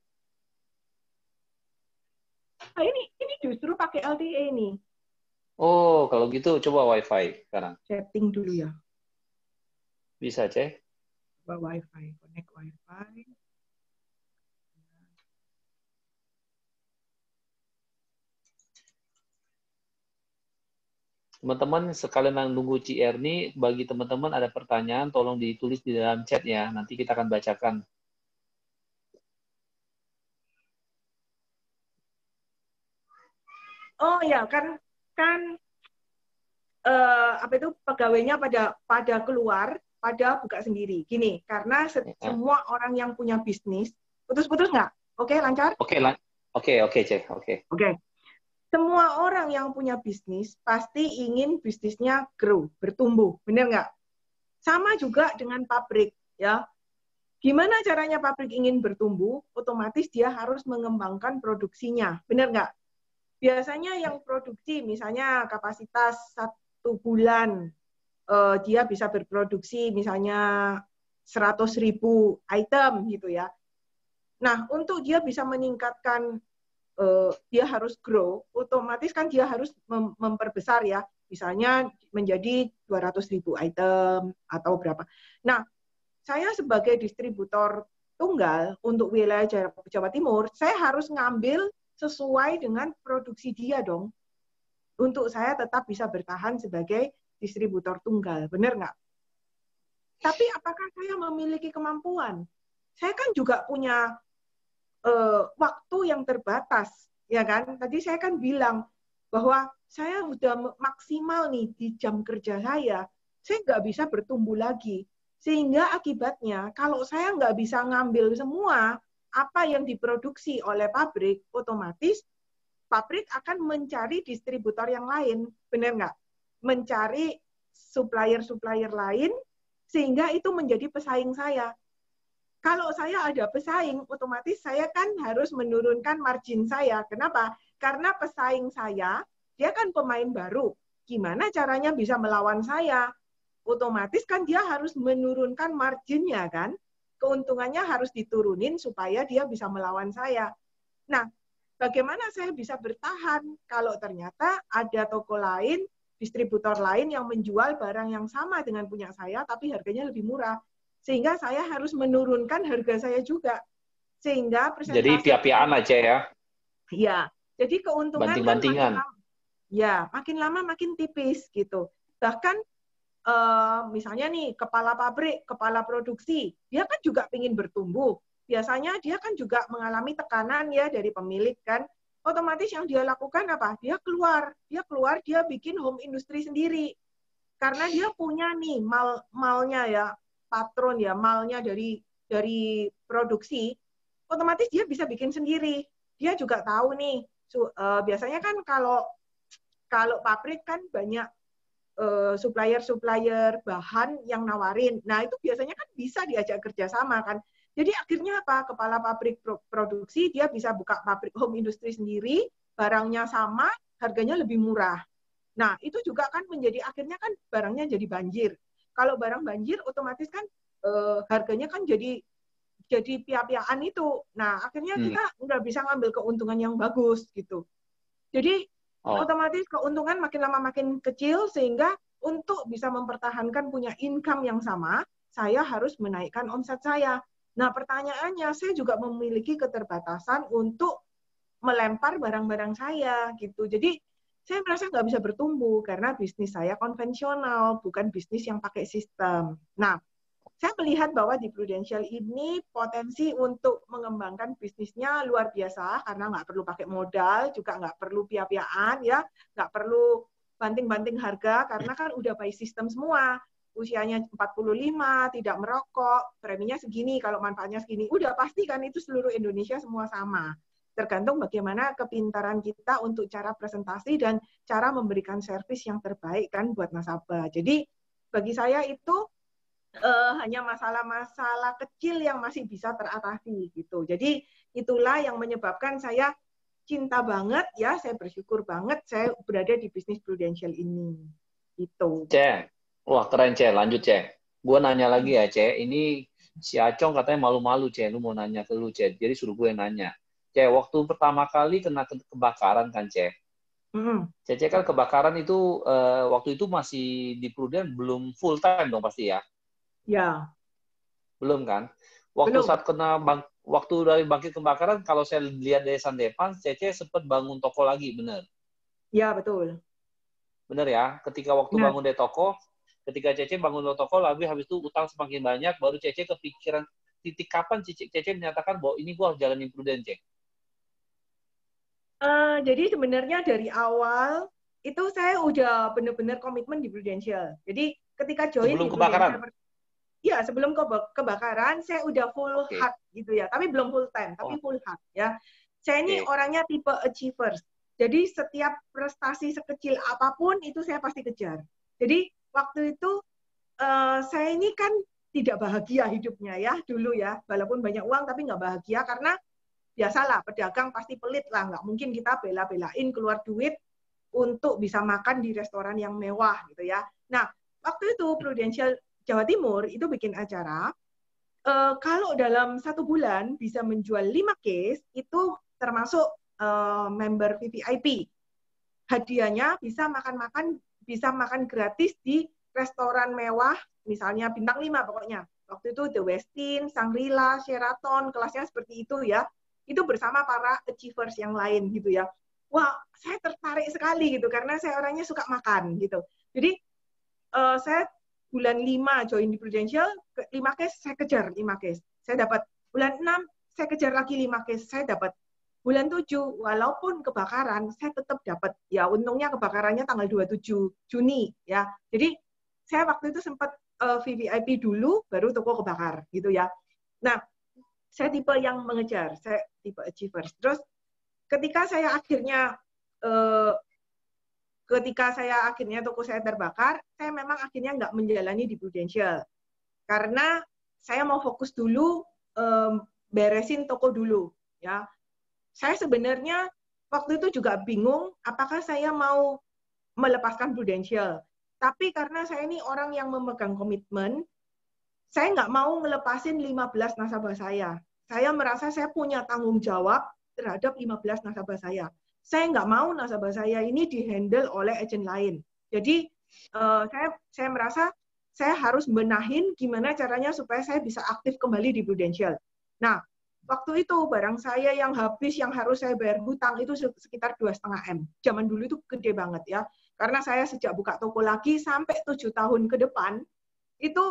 Nah, ini justru pakai LTE nih. Oh, kalau gitu coba wifi sekarang. Setting dulu ya. Bisa, Cece. Coba wifi, connect wifi. Teman-teman, sekalian nunggu Ci Erni, bagi teman-teman ada pertanyaan, tolong ditulis di dalam chat ya. Nanti kita akan bacakan. Oh ya, kan apa itu pegawainya pada keluar, pada buka sendiri. Gini, karena semua orang yang punya bisnis, putus-putus nggak? Oke, lancar? Oke, Cek. Oke. Semua orang yang punya bisnis pasti ingin bisnisnya grow, bertumbuh, benar nggak? Sama juga dengan pabrik, ya. Gimana caranya pabrik ingin bertumbuh? Otomatis dia harus mengembangkan produksinya, benar nggak? Biasanya yang produksi, misalnya kapasitas 1 bulan, dia bisa berproduksi misalnya 100.000 item gitu ya. Nah, untuk dia bisa meningkatkan, dia harus grow, otomatis kan dia harus memperbesar ya, misalnya menjadi 200.000 item atau berapa. Nah, saya sebagai distributor tunggal untuk wilayah Jawa Timur, saya harus ngambil sesuai dengan produksi dia dong, untuk saya tetap bisa bertahan sebagai distributor tunggal, benar nggak? Tapi apakah saya memiliki kemampuan? Saya kan juga punya waktu yang terbatas, ya kan? Tadi saya kan bilang bahwa saya udah maksimal nih di jam kerja saya nggak bisa bertumbuh lagi. Sehingga akibatnya kalau saya nggak bisa ngambil semua apa yang diproduksi oleh pabrik, otomatis pabrik akan mencari distributor yang lain, benar nggak? Mencari supplier-supplier lain, sehingga itu menjadi pesaing saya. Kalau saya ada pesaing, otomatis saya kan harus menurunkan margin saya. Kenapa? Karena pesaing saya, dia kan pemain baru. Gimana caranya bisa melawan saya? Otomatis kan dia harus menurunkan marginnya kan? Keuntungannya harus diturunin supaya dia bisa melawan saya. Nah, bagaimana saya bisa bertahan kalau ternyata ada toko lain, distributor lain yang menjual barang yang sama dengan punya saya, tapi harganya lebih murah. Sehingga saya harus menurunkan harga saya juga. sehingga Jadi persentase pihak-pihakan aja ya. ya, jadi keuntungan kan Banting-bantingan. makin lama makin tipis gitu. Bahkan misalnya nih kepala pabrik, kepala produksi, dia kan juga ingin bertumbuh. Biasanya dia kan juga mengalami tekanan ya dari pemilik kan. Otomatis yang dia lakukan apa? Dia keluar, dia bikin home industry sendiri. Karena dia punya nih malnya ya, patron ya, malnya dari produksi, otomatis dia bisa bikin sendiri. Dia juga tahu nih, biasanya kan kalau pabrik kan banyak supplier bahan yang nawarin. Nah, itu biasanya kan bisa diajak kerjasama kan. Jadi akhirnya apa? Kepala pabrik produksi, dia bisa buka pabrik home industry sendiri, barangnya sama, harganya lebih murah. Nah, itu juga kan menjadi akhirnya kan barangnya jadi banjir. Kalau barang banjir, otomatis kan harganya kan jadi pihak-pihakan itu. Nah, akhirnya kita nggak bisa ngambil keuntungan yang bagus gitu. Jadi otomatis keuntungan makin lama makin kecil, sehingga untuk bisa mempertahankan punya income yang sama, saya harus menaikkan omset saya. Nah, pertanyaannya, saya juga memiliki keterbatasan untuk melempar barang-barang saya gitu. Jadi saya merasa nggak bisa bertumbuh karena bisnis saya konvensional, bukan bisnis yang pakai sistem. Nah, saya melihat bahwa di Prudential ini potensi untuk mengembangkan bisnisnya luar biasa karena nggak perlu pakai modal, juga nggak perlu pia-piaan ya, nggak perlu banting-banting harga karena kan udah by system semua. Usianya 45, tidak merokok, preminya segini, kalau manfaatnya segini, udah pasti kan itu seluruh Indonesia semua sama. Tergantung bagaimana kepintaran kita untuk cara presentasi dan cara memberikan servis yang terbaik kan buat nasabah. Jadi bagi saya itu hanya masalah-masalah kecil yang masih bisa teratasi gitu. Jadi itulah yang menyebabkan saya cinta banget ya, saya bersyukur banget saya berada di bisnis Prudential ini. Gitu. Cek, wah keren Cek, lanjut Cek. Gue nanya lagi ya Cek, ini si Acong katanya malu-malu Cek, lu mau nanya ke lu Cek, jadi suruh gue nanya. Cek, waktu pertama kali kena kebakaran kan Cek? Cek kan kebakaran itu waktu itu masih di Prudent belum full time dong pasti ya? Ya. Belum kan? Waktu Belum. saat waktu dari bangkit kebakaran, kalau saya lihat dari Sandepan, Cece sempat bangun toko lagi, benar? Ya, betul. Benar ya? Ketika waktu bangun dari toko, ketika Cece bangun dari toko, habis itu utang semakin banyak, baru Cece kepikiran, titik kapan Cece menyatakan bahwa ini gue harus jalanin Prudent, Cek? Jadi sebenarnya dari awal, itu saya udah benar-benar komitmen di Prudential. Jadi ketika join sebelum di kebakaran? Ya, sebelum kebakaran saya udah full heart gitu ya, tapi belum full time, tapi full heart ya. Saya ini orangnya tipe achievers. Jadi setiap prestasi sekecil apapun itu saya pasti kejar. Jadi waktu itu saya ini kan tidak bahagia hidupnya ya dulu ya, walaupun banyak uang tapi nggak bahagia karena biasalah pedagang pasti pelit lah, nggak mungkin kita bela-belain keluar duit untuk bisa makan di restoran yang mewah gitu ya. Nah, waktu itu Prudential Jawa Timur itu bikin acara, kalau dalam 1 bulan bisa menjual 5 case, itu termasuk member VVIP. Hadiahnya bisa makan gratis di restoran mewah, misalnya bintang 5 pokoknya. Waktu itu The Westin, Shangri-La, Sheraton, kelasnya seperti itu ya. Itu bersama para achievers yang lain gitu ya. Wah, saya tertarik sekali gitu karena saya orangnya suka makan gitu. Jadi saya bulan 5 join di Prudential, 5 case saya kejar 5 case. Saya dapat. Bulan 6 saya kejar lagi 5 case, saya dapat. Bulan 7 walaupun kebakaran saya tetap dapat. Ya untungnya kebakarannya tanggal 27 Juni ya. Jadi saya waktu itu sempat VVIP dulu baru toko kebakar gitu ya. Nah, saya tipe yang mengejar, saya tipe achievers. Terus ketika saya akhirnya toko saya terbakar, saya memang akhirnya nggak menjalani di Prudential. Karena saya mau fokus dulu, beresin toko dulu. Ya, saya sebenarnya waktu itu juga bingung, apakah saya mau melepaskan Prudential. Tapi karena saya ini orang yang memegang komitmen, saya nggak mau ngelepasin 15 nasabah saya. Saya merasa saya punya tanggung jawab terhadap 15 nasabah saya. Saya nggak mau nasabah saya ini dihandle oleh agent lain. Jadi saya merasa saya harus benahin gimana caranya supaya saya bisa aktif kembali di Prudential. Nah, waktu itu barang saya yang habis, yang harus saya bayar hutang itu sekitar 2,5 M. Zaman dulu itu gede banget ya. Karena saya sejak buka toko lagi sampai 7 tahun ke depan, itu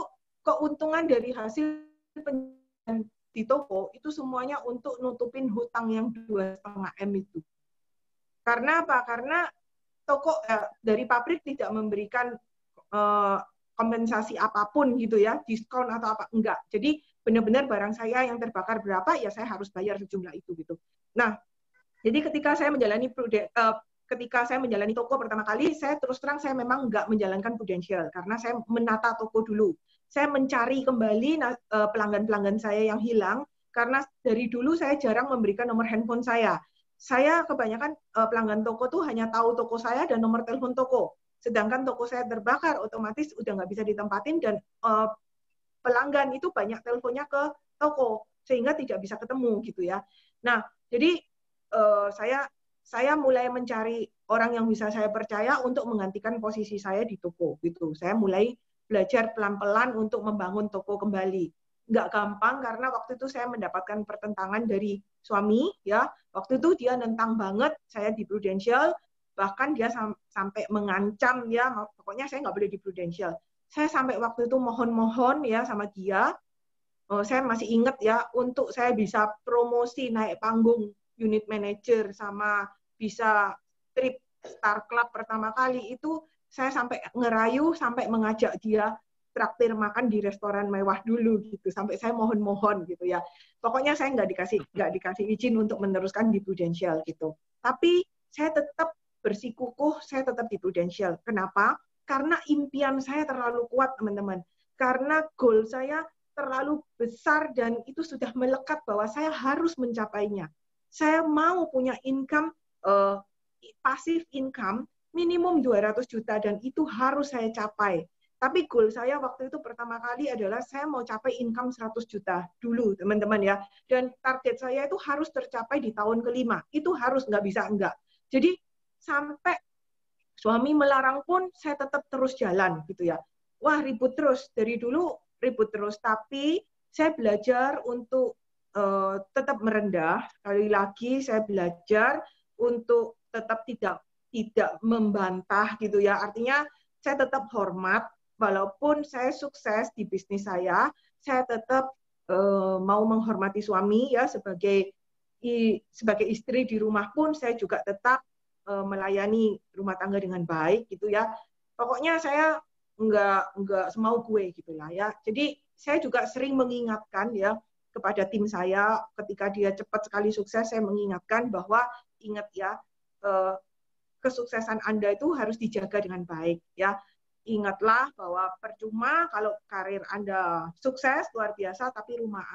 keuntungan dari hasil penjualan di toko itu semuanya untuk nutupin hutang yang 2,5 M itu. Karena apa? Karena toko dari pabrik tidak memberikan kompensasi apapun gitu ya, diskon atau apa, enggak. Jadi benar-benar barang saya yang terbakar berapa, ya saya harus bayar sejumlah itu gitu. Nah, jadi ketika saya menjalani toko pertama kali, saya terus terang saya memang enggak menjalankan Prudential karena saya menata toko dulu. Saya mencari kembali pelanggan-pelanggan saya yang hilang karena dari dulu saya jarang memberikan nomor handphone saya. Saya kebanyakan pelanggan toko tuh hanya tahu toko saya dan nomor telepon toko. Sedangkan toko saya terbakar, otomatis udah nggak bisa ditempatin dan pelanggan itu banyak teleponnya ke toko sehingga tidak bisa ketemu gitu ya. Nah, jadi saya mulai mencari orang yang bisa saya percaya untuk menggantikan posisi saya di toko gitu. Saya mulai belajar pelan-pelan untuk membangun toko kembali. Nggak gampang karena waktu itu saya mendapatkan pertentangan dari suami ya. Waktu itu dia nentang banget saya di Prudential. Bahkan dia sampai mengancam ya, pokoknya saya nggak boleh di Prudential. Saya sampai waktu itu mohon-mohon ya sama dia, saya masih ingat ya, untuk saya bisa promosi naik panggung unit manager sama bisa trip Star Club pertama kali itu, saya sampai ngerayu, sampai mengajak dia traktir makan di restoran mewah dulu gitu, sampai saya mohon-mohon gitu ya. Pokoknya saya nggak dikasih izin untuk meneruskan di Prudential gitu. Tapi saya tetap bersikukuh, saya tetap di Prudential. Kenapa? Karena impian saya terlalu kuat, teman-teman. Karena goal saya terlalu besar dan itu sudah melekat bahwa saya harus mencapainya. Saya mau punya income, passive income, minimum 200 juta dan itu harus saya capai. Tapi goal saya waktu itu pertama kali adalah saya mau capai income 100 juta dulu, teman-teman ya. Dan target saya itu harus tercapai di tahun kelima. Itu harus, nggak bisa enggak. Jadi sampai suami melarang pun saya tetap terus jalan gitu ya. Wah, ribut terus. Dari dulu ribut terus, tapi saya belajar untuk tetap merendah. Sekali lagi saya belajar untuk tetap tidak membantah gitu ya. Artinya saya tetap hormat walaupun saya sukses di bisnis saya tetap mau menghormati suami ya, sebagai istri di rumah pun saya juga tetap melayani rumah tangga dengan baik gitu ya. Pokoknya saya nggak semau gue gitulah ya. Jadi saya juga sering mengingatkan ya kepada tim saya ketika dia cepat sekali sukses, saya mengingatkan bahwa ingat ya, kesuksesan Anda itu harus dijaga dengan baik ya. Ingatlah bahwa percuma kalau karir Anda sukses luar biasa tapi rumah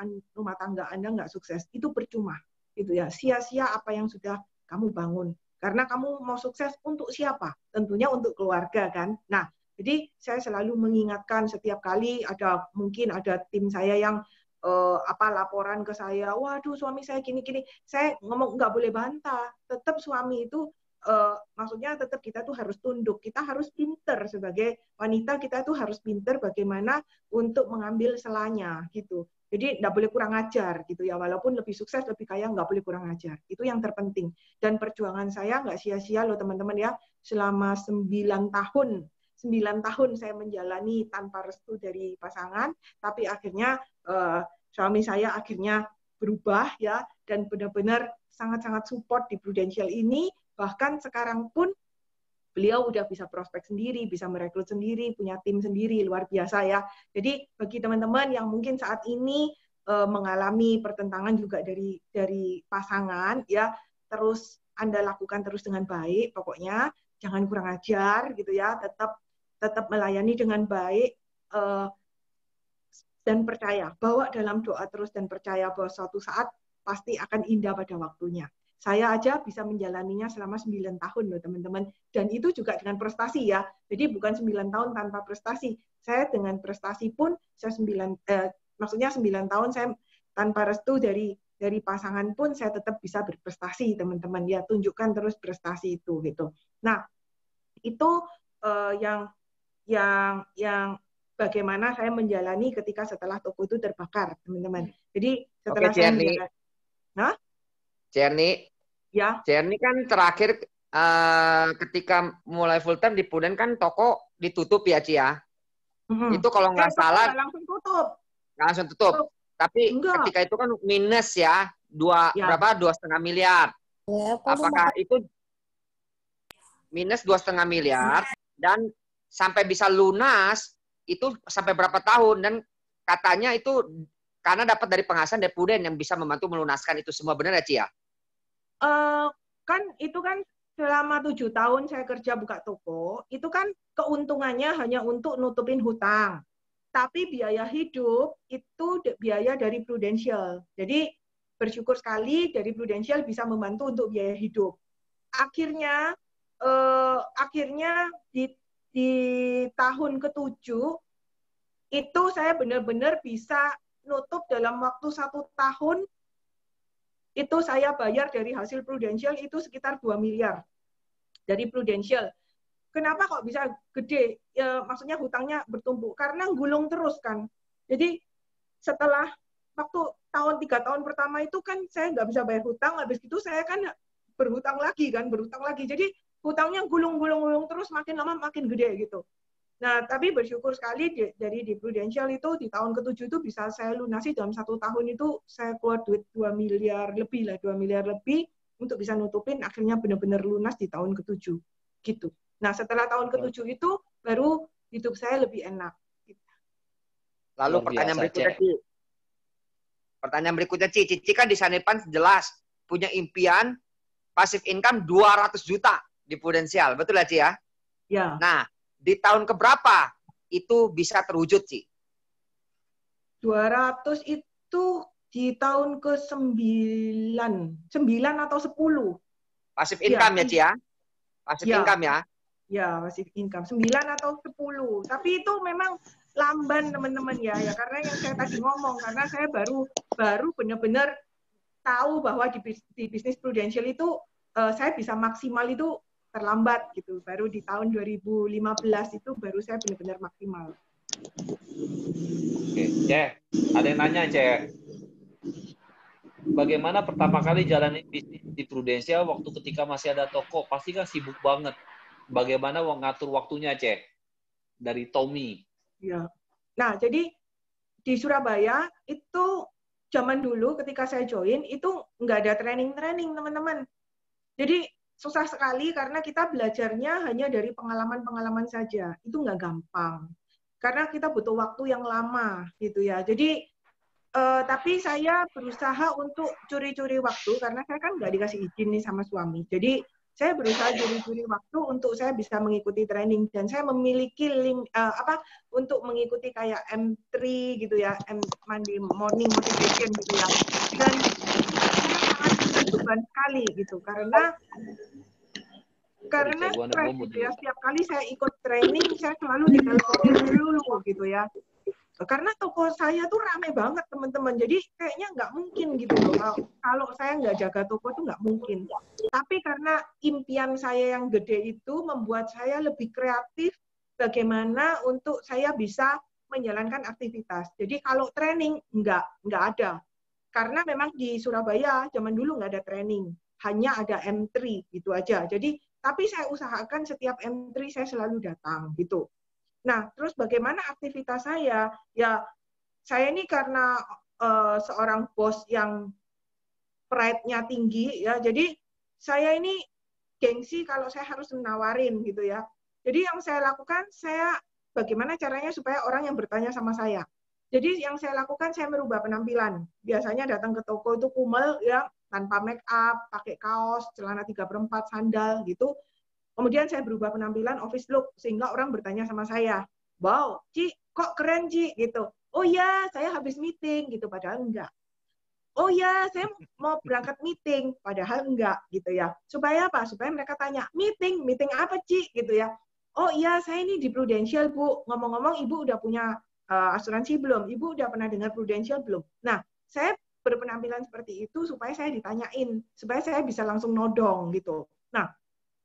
tangga Anda nggak sukses, itu percuma gitu ya. Sia-sia apa yang sudah kamu bangun. Karena kamu mau sukses untuk siapa? Tentunya untuk keluarga kan. Nah, jadi saya selalu mengingatkan setiap kali mungkin ada tim saya yang laporan ke saya, waduh suami saya gini-gini, saya ngomong nggak boleh bantah. Tetap suami itu maksudnya tetap kita tuh harus tunduk, kita harus pinter sebagai wanita, kita tuh harus pinter bagaimana untuk mengambil selanya gitu. Jadi nggak boleh kurang ajar gitu ya, walaupun lebih sukses, lebih kaya, nggak boleh kurang ajar. Itu yang terpenting. Dan perjuangan saya nggak sia-sia loh teman-teman ya, selama 9 tahun saya menjalani tanpa restu dari pasangan, tapi akhirnya suami saya akhirnya berubah ya, dan benar-benar sangat-sangat support di Prudential ini. Bahkan sekarang pun beliau udah bisa prospek sendiri, bisa merekrut sendiri, punya tim sendiri, luar biasa ya. Jadi bagi teman-teman yang mungkin saat ini mengalami pertentangan juga dari pasangan ya, terus Anda lakukan terus dengan baik, pokoknya jangan kurang ajar gitu ya, tetap melayani dengan baik dan percaya, bawa dalam doa terus dan percaya bahwa suatu saat pasti akan indah pada waktunya. Saya aja bisa menjalaninya selama 9 tahun loh teman-teman. Dan itu juga dengan prestasi ya. Jadi bukan 9 tahun tanpa prestasi. Saya dengan prestasi pun, maksudnya 9 tahun saya tanpa restu dari pasangan pun saya tetap bisa berprestasi teman-teman. Ya, tunjukkan terus prestasi itu gitu. Nah, itu yang bagaimana saya menjalani ketika setelah toko itu terbakar, teman-teman. Jadi setelah saya menjalani, Nah, Cerni, ya. Cerni kan terakhir ketika mulai full time di Puden kan toko ditutup ya, Ci ya. Itu kalau nggak Toko salah nggak langsung tutup. nggak langsung tutup. Tutup. Tapi Enggak. ketika itu kan minus ya, Ya. berapa? 2,5 miliar. Apakah itu minus 2,5 miliar dan sampai bisa lunas itu sampai berapa tahun, dan katanya itu karena dapat dari penghasilan dari Puden yang bisa membantu melunaskan itu semua, benar ya, Ci ya? Kan itu kan selama 7 tahun saya kerja buka toko, itu kan keuntungannya hanya untuk nutupin hutang. Tapi biaya hidup itu biaya dari Prudential. Jadi bersyukur sekali dari Prudential bisa membantu untuk biaya hidup. Akhirnya di tahun ke-7 itu saya benar-benar bisa nutup dalam waktu 1 tahun. Itu saya bayar dari hasil Prudential itu sekitar 2 miliar dari Prudential. Kenapa kok bisa gede? Ya, maksudnya hutangnya bertumpuk karena gulung terus kan. Jadi setelah waktu 3 tahun pertama itu kan saya nggak bisa bayar hutang, habis itu saya kan berhutang lagi. Jadi hutangnya gulung terus, makin lama makin gede gitu. Nah, tapi bersyukur sekali dari di Prudential itu di tahun ke-7 itu bisa saya lunasi dalam 1 tahun itu saya keluar duit 2 miliar lebih untuk bisa nutupin, akhirnya benar-benar lunas di tahun ke-7 gitu. Nah, setelah tahun ke-7 itu baru hidup saya lebih enak. Lalu pertanyaan berikutnya, Cici kan di Sanipan jelas punya impian passive income 200 juta di Prudential, betul ya, Ci ya? Ya. Nah, di tahun keberapa itu bisa terwujud, Ci? 200 itu di tahun ke-9 atau 10. Passive income ya, Ci ya? Passive income ya? Ya, passive income 9 atau 10. Tapi itu memang lamban teman-teman ya, karena yang saya tadi ngomong, karena saya baru benar-benar tahu bahwa di bisnis Prudential itu saya bisa maksimal itu terlambat gitu. Baru di tahun 2015 itu baru saya benar-benar maksimal. Oke, Cek. Ada yang nanya, Cek. Bagaimana pertama kali jalanin bisnis di Prudential waktu ketika masih ada toko? Pasti kan sibuk banget. Bagaimana ngatur waktunya, Cek? Dari Tommy. Ya. Nah, jadi di Surabaya itu zaman dulu ketika saya join itu nggak ada training teman-teman. Jadi susah sekali karena kita belajarnya hanya dari pengalaman-pengalaman saja. Itu nggak gampang karena kita butuh waktu yang lama gitu ya. Jadi tapi saya berusaha untuk curi-curi waktu karena saya kan nggak dikasih izin nih sama suami. Jadi saya berusaha curi-curi waktu untuk saya bisa mengikuti training, dan saya memiliki link untuk mengikuti kayak M3 gitu ya, Monday Morning Motivation gitu ya. Dan sangat membantu sekali gitu karena stres gitu ya. Setiap kali saya ikut training saya selalu diteleponin dulu gitu ya. Karena toko saya tuh rame banget teman-teman, jadi kayaknya nggak mungkin gitu loh kalau saya nggak jaga toko tuh nggak mungkin. Tapi karena impian saya yang gede itu membuat saya lebih kreatif bagaimana untuk saya bisa menjalankan aktivitas. Jadi kalau training nggak ada, karena memang di Surabaya zaman dulu nggak ada training, hanya ada M3 gitu aja. Jadi tapi saya usahakan setiap M3 saya selalu datang gitu. Nah, terus bagaimana aktivitas saya? Ya, saya ini karena seorang bos yang pride-nya tinggi, ya, jadi saya ini gengsi kalau saya harus menawarin gitu ya. Jadi yang saya lakukan, bagaimana caranya supaya orang yang bertanya sama saya. Jadi yang saya lakukan, saya merubah penampilan. Biasanya datang ke toko itu kumel, ya, tanpa make up, pakai kaos, celana 3/4, sandal gitu. Kemudian saya berubah penampilan office look sehingga orang bertanya sama saya, wow, Ci, kok keren Ci gitu. Oh ya, saya habis meeting gitu, padahal enggak. Oh ya, saya mau berangkat meeting, padahal enggak gitu ya. Supaya apa? Supaya mereka tanya, meeting apa Ci gitu ya. Oh iya, saya ini di Prudential Bu. Ngomong-ngomong, Ibu udah punya asuransi belum? Ibu udah pernah dengar Prudential belum? Nah, saya berpenampilan seperti itu supaya saya ditanyain, supaya saya bisa langsung nodong gitu. Nah,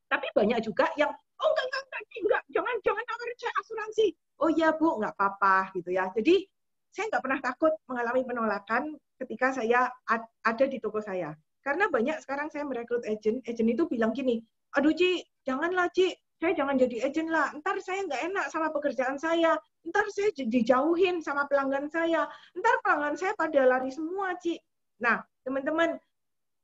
tapi banyak juga yang, oh enggak, jangan nawarin saya asuransi. Oh iya Bu, nggak apa-apa gitu ya. Jadi saya nggak pernah takut mengalami penolakan ketika saya ada di toko saya. Karena banyak sekarang saya merekrut agent itu bilang gini, aduh Ci, janganlah Ci, saya jangan jadi agent lah, ntar saya nggak enak sama pekerjaan saya, ntar saya dijauhin sama pelanggan saya, ntar pelanggan saya pada lari semua Ci. Nah, teman-teman,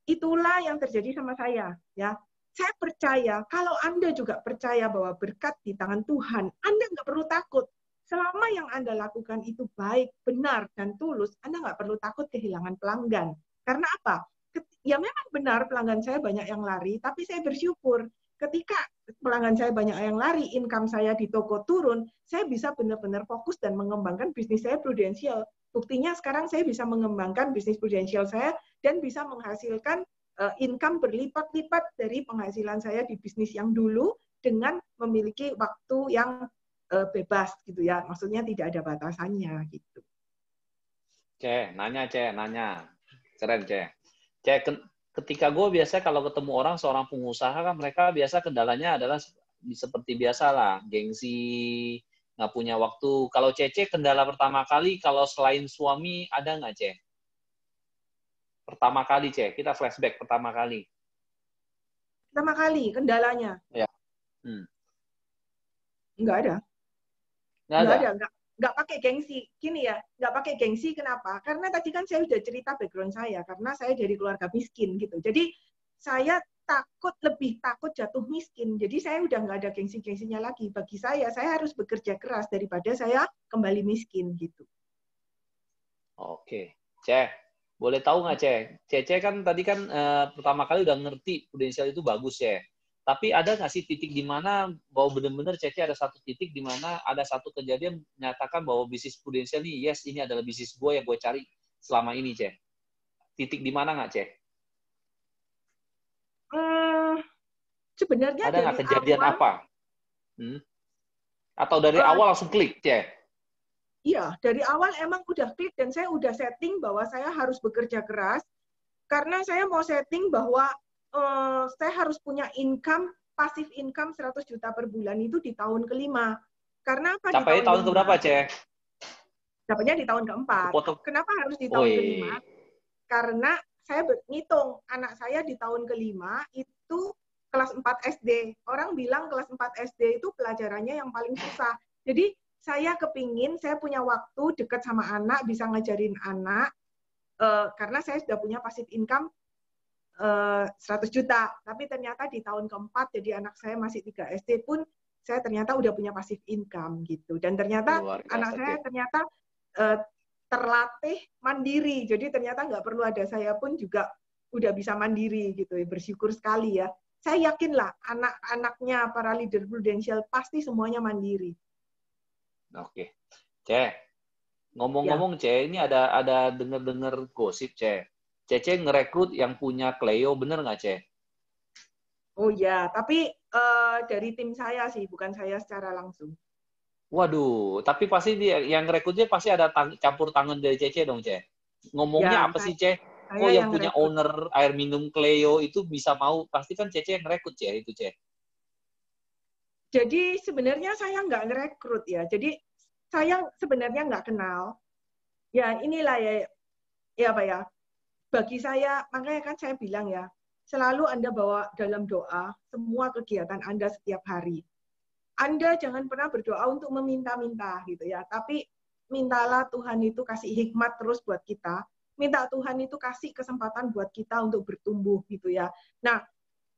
itulah yang terjadi sama saya, ya. Saya percaya, kalau Anda juga percaya bahwa berkat di tangan Tuhan, Anda nggak perlu takut. Selama yang Anda lakukan itu baik, benar, dan tulus, Anda nggak perlu takut kehilangan pelanggan. Karena apa? Ya memang benar pelanggan saya banyak yang lari, tapi saya bersyukur ketika pelanggan saya banyak yang lari, income saya di toko turun, saya bisa benar-benar fokus dan mengembangkan bisnis saya prudensial. Buktinya sekarang saya bisa mengembangkan bisnis prudensial saya dan bisa menghasilkan income berlipat-lipat dari penghasilan saya di bisnis yang dulu dengan memiliki waktu yang bebas gitu ya, maksudnya tidak ada batasannya gitu. Nanya. Keren, ketika gue biasa kalau ketemu orang, seorang pengusaha kan mereka biasa kendalanya adalah seperti biasa lah, gengsi, nggak punya waktu. Kalau Cece, kendala pertama kali kalau selain suami ada nggak, Ce? Pertama kali, Ce, kita flashback pertama kali. Pertama kali kendalanya? Ya. Nggak ada. Nggak pakai gengsi. Gini ya, nggak pakai gengsi kenapa? Karena tadi kan saya sudah cerita background saya, karena saya dari keluarga miskin gitu. Jadi saya lebih takut jatuh miskin. Jadi saya udah nggak ada gengsi-gengsinya lagi. Bagi saya harus bekerja keras daripada saya kembali miskin gitu. Oke, Ce, boleh tahu nggak, Ce? Cece kan tadi kan pertama kali udah ngerti prudensial itu bagus, ya. Tapi ada nggak sih titik di mana bahwa benar-benar Cece ada satu titik di mana ada satu kejadian menyatakan bahwa bisnis prudensial ini, yes, ini adalah bisnis gue yang gue cari selama ini, Ce? Titik di mana nggak, Ce? Sebenarnya ada nggak kejadian awal, apa? Atau dari awal langsung klik, Ce? Iya, dari awal emang udah klik dan saya udah setting bahwa saya harus bekerja keras karena saya mau setting bahwa saya harus punya pasif income 100 juta per bulan itu di tahun kelima. Karena apa? Capai di tahun keberapa, Ce? Dapatnya di tahun keempat. Kenapa harus di tahun kelima? Karena saya ngitung anak saya di tahun kelima itu kelas 4 SD. Orang bilang kelas 4 SD itu pelajarannya yang paling susah. Jadi saya kepingin saya punya waktu dekat sama anak, bisa ngajarin anak, karena saya sudah punya passive income 100 juta. Tapi ternyata di tahun keempat, jadi anak saya masih 3 SD pun, saya ternyata udah punya passive income gitu. Dan ternyata anak saya ternyata terlatih mandiri. Jadi ternyata nggak perlu ada saya pun juga udah bisa mandiri gitu. Bersyukur sekali ya. Saya yakinlah anak-anaknya para leader prudensial pasti semuanya mandiri. Oke. Ce, ngomong-ngomong, Ce, ini ada dengar-dengar gosip, Ce. Cece ngerekrut yang punya Cleo, bener nggak, Ce? Oh ya, tapi dari tim saya sih, bukan saya secara langsung. Waduh, tapi pasti yang rekrutnya pasti ada campur tangan dari Cece dong, Ce. Ngomongnya ya, apa sih, Ce? Kok yang punya owner air minum Cleo itu bisa mau? Pasti kan Cece yang rekrut, Ce, itu, Ce. Jadi sebenarnya saya nggak ngerekrut ya. Jadi saya sebenarnya nggak kenal. Ya inilah ya apa ya. Bagi saya, makanya kan saya bilang ya, selalu Anda bawa dalam doa semua kegiatan Anda setiap hari. Anda jangan pernah berdoa untuk meminta-minta gitu ya, tapi mintalah Tuhan itu kasih hikmat terus buat kita. Minta Tuhan itu kasih kesempatan buat kita untuk bertumbuh gitu ya. Nah,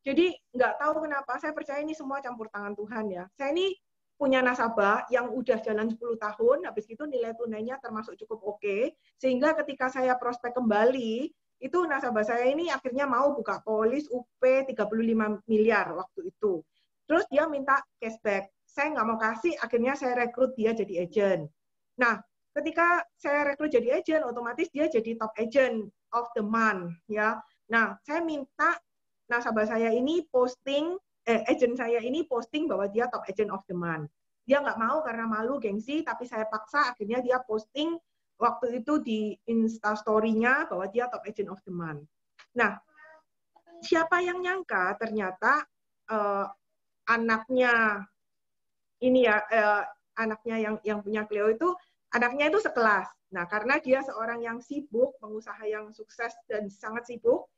jadi nggak tahu kenapa saya percaya ini semua campur tangan Tuhan ya. Saya ini punya nasabah yang udah jalan 10 tahun, habis itu nilai tunainya termasuk cukup oke, sehingga ketika saya prospek kembali, itu nasabah saya ini akhirnya mau buka polis UP 35 miliar waktu itu. Terus dia minta cashback. Saya nggak mau kasih, akhirnya saya rekrut dia jadi agent. Nah, ketika saya rekrut jadi agent, otomatis dia jadi top agent of the month. Ya. Nah, saya minta nasabah saya ini posting, agent saya ini posting bahwa dia top agent of the month. Dia nggak mau karena malu, gengsi, tapi saya paksa, akhirnya dia posting waktu itu di Instastory-nya bahwa dia top agent of the month. Nah, siapa yang nyangka ternyata anaknya ini ya, anaknya yang punya Cleo itu anaknya itu sekelas. Nah, karena dia seorang yang sibuk, pengusaha yang sukses dan sangat sibuk,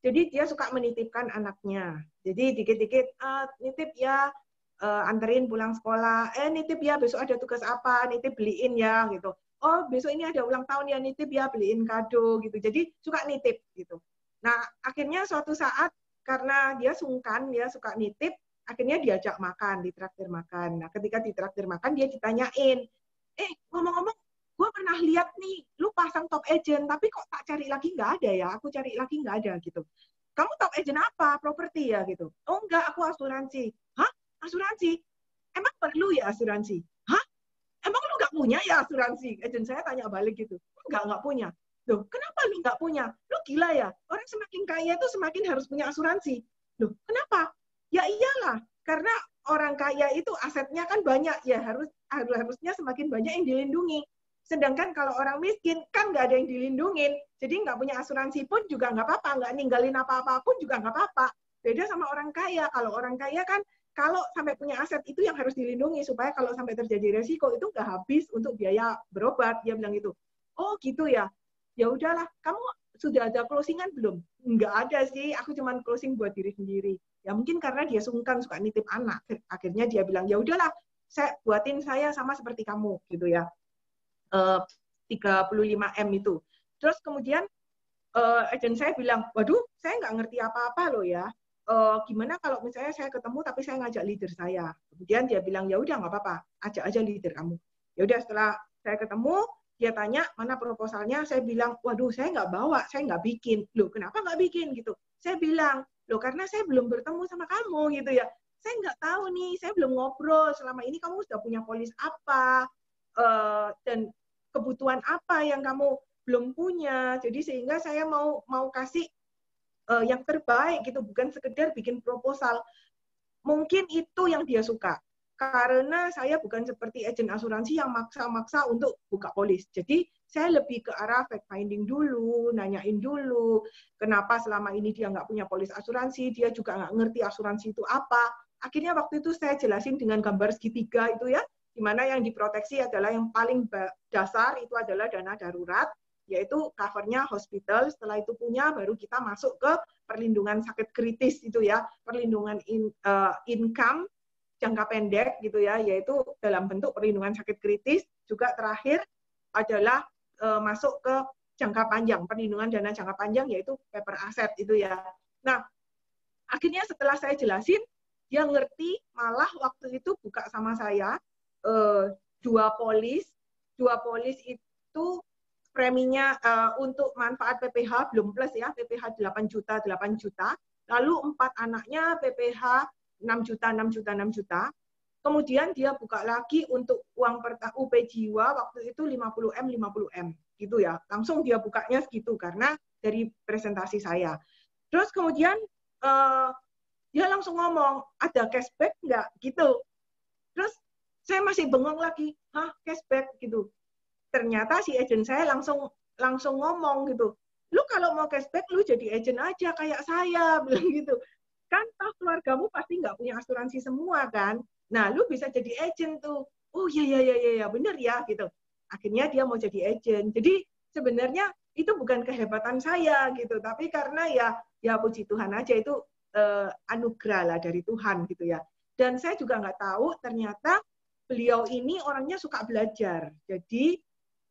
jadi dia suka menitipkan anaknya. Jadi dikit-dikit, nitip ya, anterin pulang sekolah, nitip ya besok ada tugas apa, nitip beliin ya gitu. Oh besok ini ada ulang tahun ya, nitip ya beliin kado gitu. Jadi suka nitip gitu. Nah akhirnya suatu saat karena dia sungkan, dia suka nitip, akhirnya diajak makan, ditraktir makan. Nah ketika ditraktir makan dia ditanyain, ngomong-ngomong, gue pernah lihat nih, lu pasang top agent, tapi kok tak cari lagi nggak ada ya, aku cari lagi nggak ada gitu. Kamu top agent apa? Properti ya gitu. Oh enggak, aku asuransi. Hah? Asuransi? Emang perlu ya asuransi? Hah? Emang lu nggak punya ya asuransi? Agent saya tanya balik gitu. Nggak punya. Loh, kenapa lu nggak punya? Lu gila ya? Orang semakin kaya itu semakin harus punya asuransi. Loh, kenapa? Ya iyalah, karena orang kaya itu asetnya kan banyak, ya harusnya semakin banyak yang dilindungi. Sedangkan kalau orang miskin kan nggak ada yang dilindungin, jadi nggak punya asuransi pun juga nggak apa-apa, nggak ninggalin apa-apa pun juga nggak apa-apa. Beda sama orang kaya. Kalau orang kaya kan kalau sampai punya aset itu yang harus dilindungi supaya kalau sampai terjadi resiko itu nggak habis untuk biaya berobat. Dia bilang gitu. Oh gitu ya. Ya udahlah, kamu sudah ada closingan belum? Nggak ada sih, aku cuma closing buat diri sendiri. Ya mungkin karena dia sungkan suka nitip anak. Akhirnya dia bilang, ya udahlah, saya buatin saya sama seperti kamu gitu ya. 35M itu. Terus kemudian agent saya bilang, waduh, saya nggak ngerti apa-apa loh ya. Gimana kalau misalnya saya ketemu tapi saya ngajak leader saya. Kemudian dia bilang, ya udah nggak apa-apa, ajak aja leader kamu. Ya udah setelah saya ketemu, dia tanya mana proposalnya. Saya bilang, waduh, saya nggak bawa, saya nggak bikin. Loh, kenapa nggak bikin gitu? Saya bilang, loh karena saya belum bertemu sama kamu gitu ya. Saya nggak tahu nih, saya belum ngobrol. Selama ini kamu sudah punya polis apa dan kebutuhan apa yang kamu belum punya. Jadi sehingga saya mau kasih yang terbaik gitu, bukan sekedar bikin proposal. Mungkin itu yang dia suka. Karena saya bukan seperti agen asuransi yang maksa-maksa untuk buka polis. Jadi saya lebih ke arah fact finding dulu, nanyain dulu kenapa selama ini dia nggak punya polis asuransi, dia juga nggak ngerti asuransi itu apa. Akhirnya waktu itu saya jelasin dengan gambar segitiga itu ya, di mana yang diproteksi adalah yang paling dasar itu adalah dana darurat, yaitu covernya hospital. Setelah itu punya, baru kita masuk ke perlindungan sakit kritis itu ya, perlindungan income jangka pendek gitu ya, yaitu dalam bentuk perlindungan sakit kritis. Juga terakhir adalah masuk ke jangka panjang, perlindungan dana jangka panjang, yaitu paper asset itu ya. Nah, akhirnya setelah saya jelasin, dia ngerti, malah waktu itu buka sama saya dua polis itu preminya untuk manfaat PPH belum plus ya, PPH 8 juta, lalu 4 anaknya PPH 6 juta. Kemudian dia buka lagi untuk uang UP jiwa waktu itu 50M gitu ya. Langsung dia bukanya segitu karena dari presentasi saya. Terus kemudian dia langsung ngomong, ada cashback nggak? Gitu. Terus saya masih bengong lagi, cashback gitu. Ternyata si agent saya langsung ngomong gitu, lu kalau mau cashback lu jadi agent aja kayak saya, bilang gitu. Kan toh keluargamu pasti nggak punya asuransi semua kan. Nah, lu bisa jadi agent tuh. Oh iya bener ya gitu. Akhirnya dia mau jadi agent. Jadi sebenarnya itu bukan kehebatan saya gitu, tapi karena ya puji Tuhan aja itu anugerah lah dari Tuhan gitu ya. Dan saya juga nggak tahu ternyata beliau ini orangnya suka belajar. Jadi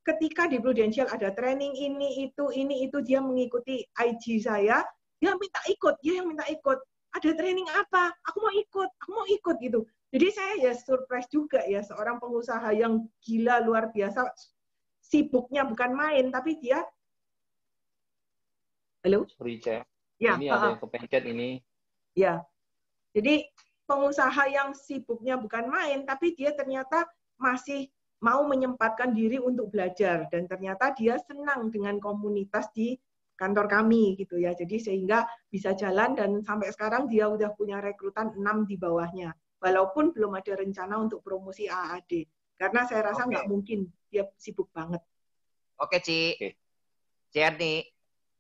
ketika di Prudential ada training ini itu dia mengikuti IG saya, dia yang minta ikut. Ada training apa? Aku mau ikut gitu. Jadi saya ya surprise juga ya, seorang pengusaha yang gila luar biasa, sibuknya bukan main, tapi dia halo? Sorry, Cek. Ya, ini ada yang kepencet ini. Ya. Jadi pengusaha yang sibuknya bukan main, tapi dia ternyata masih mau menyempatkan diri untuk belajar, dan ternyata dia senang dengan komunitas di kantor kami gitu ya. Jadi sehingga bisa jalan, dan sampai sekarang dia udah punya rekrutan 6 di bawahnya. Walaupun belum ada rencana untuk promosi AAD. Karena saya rasa nggak mungkin, dia sibuk banget. Oke, Ci. Erni,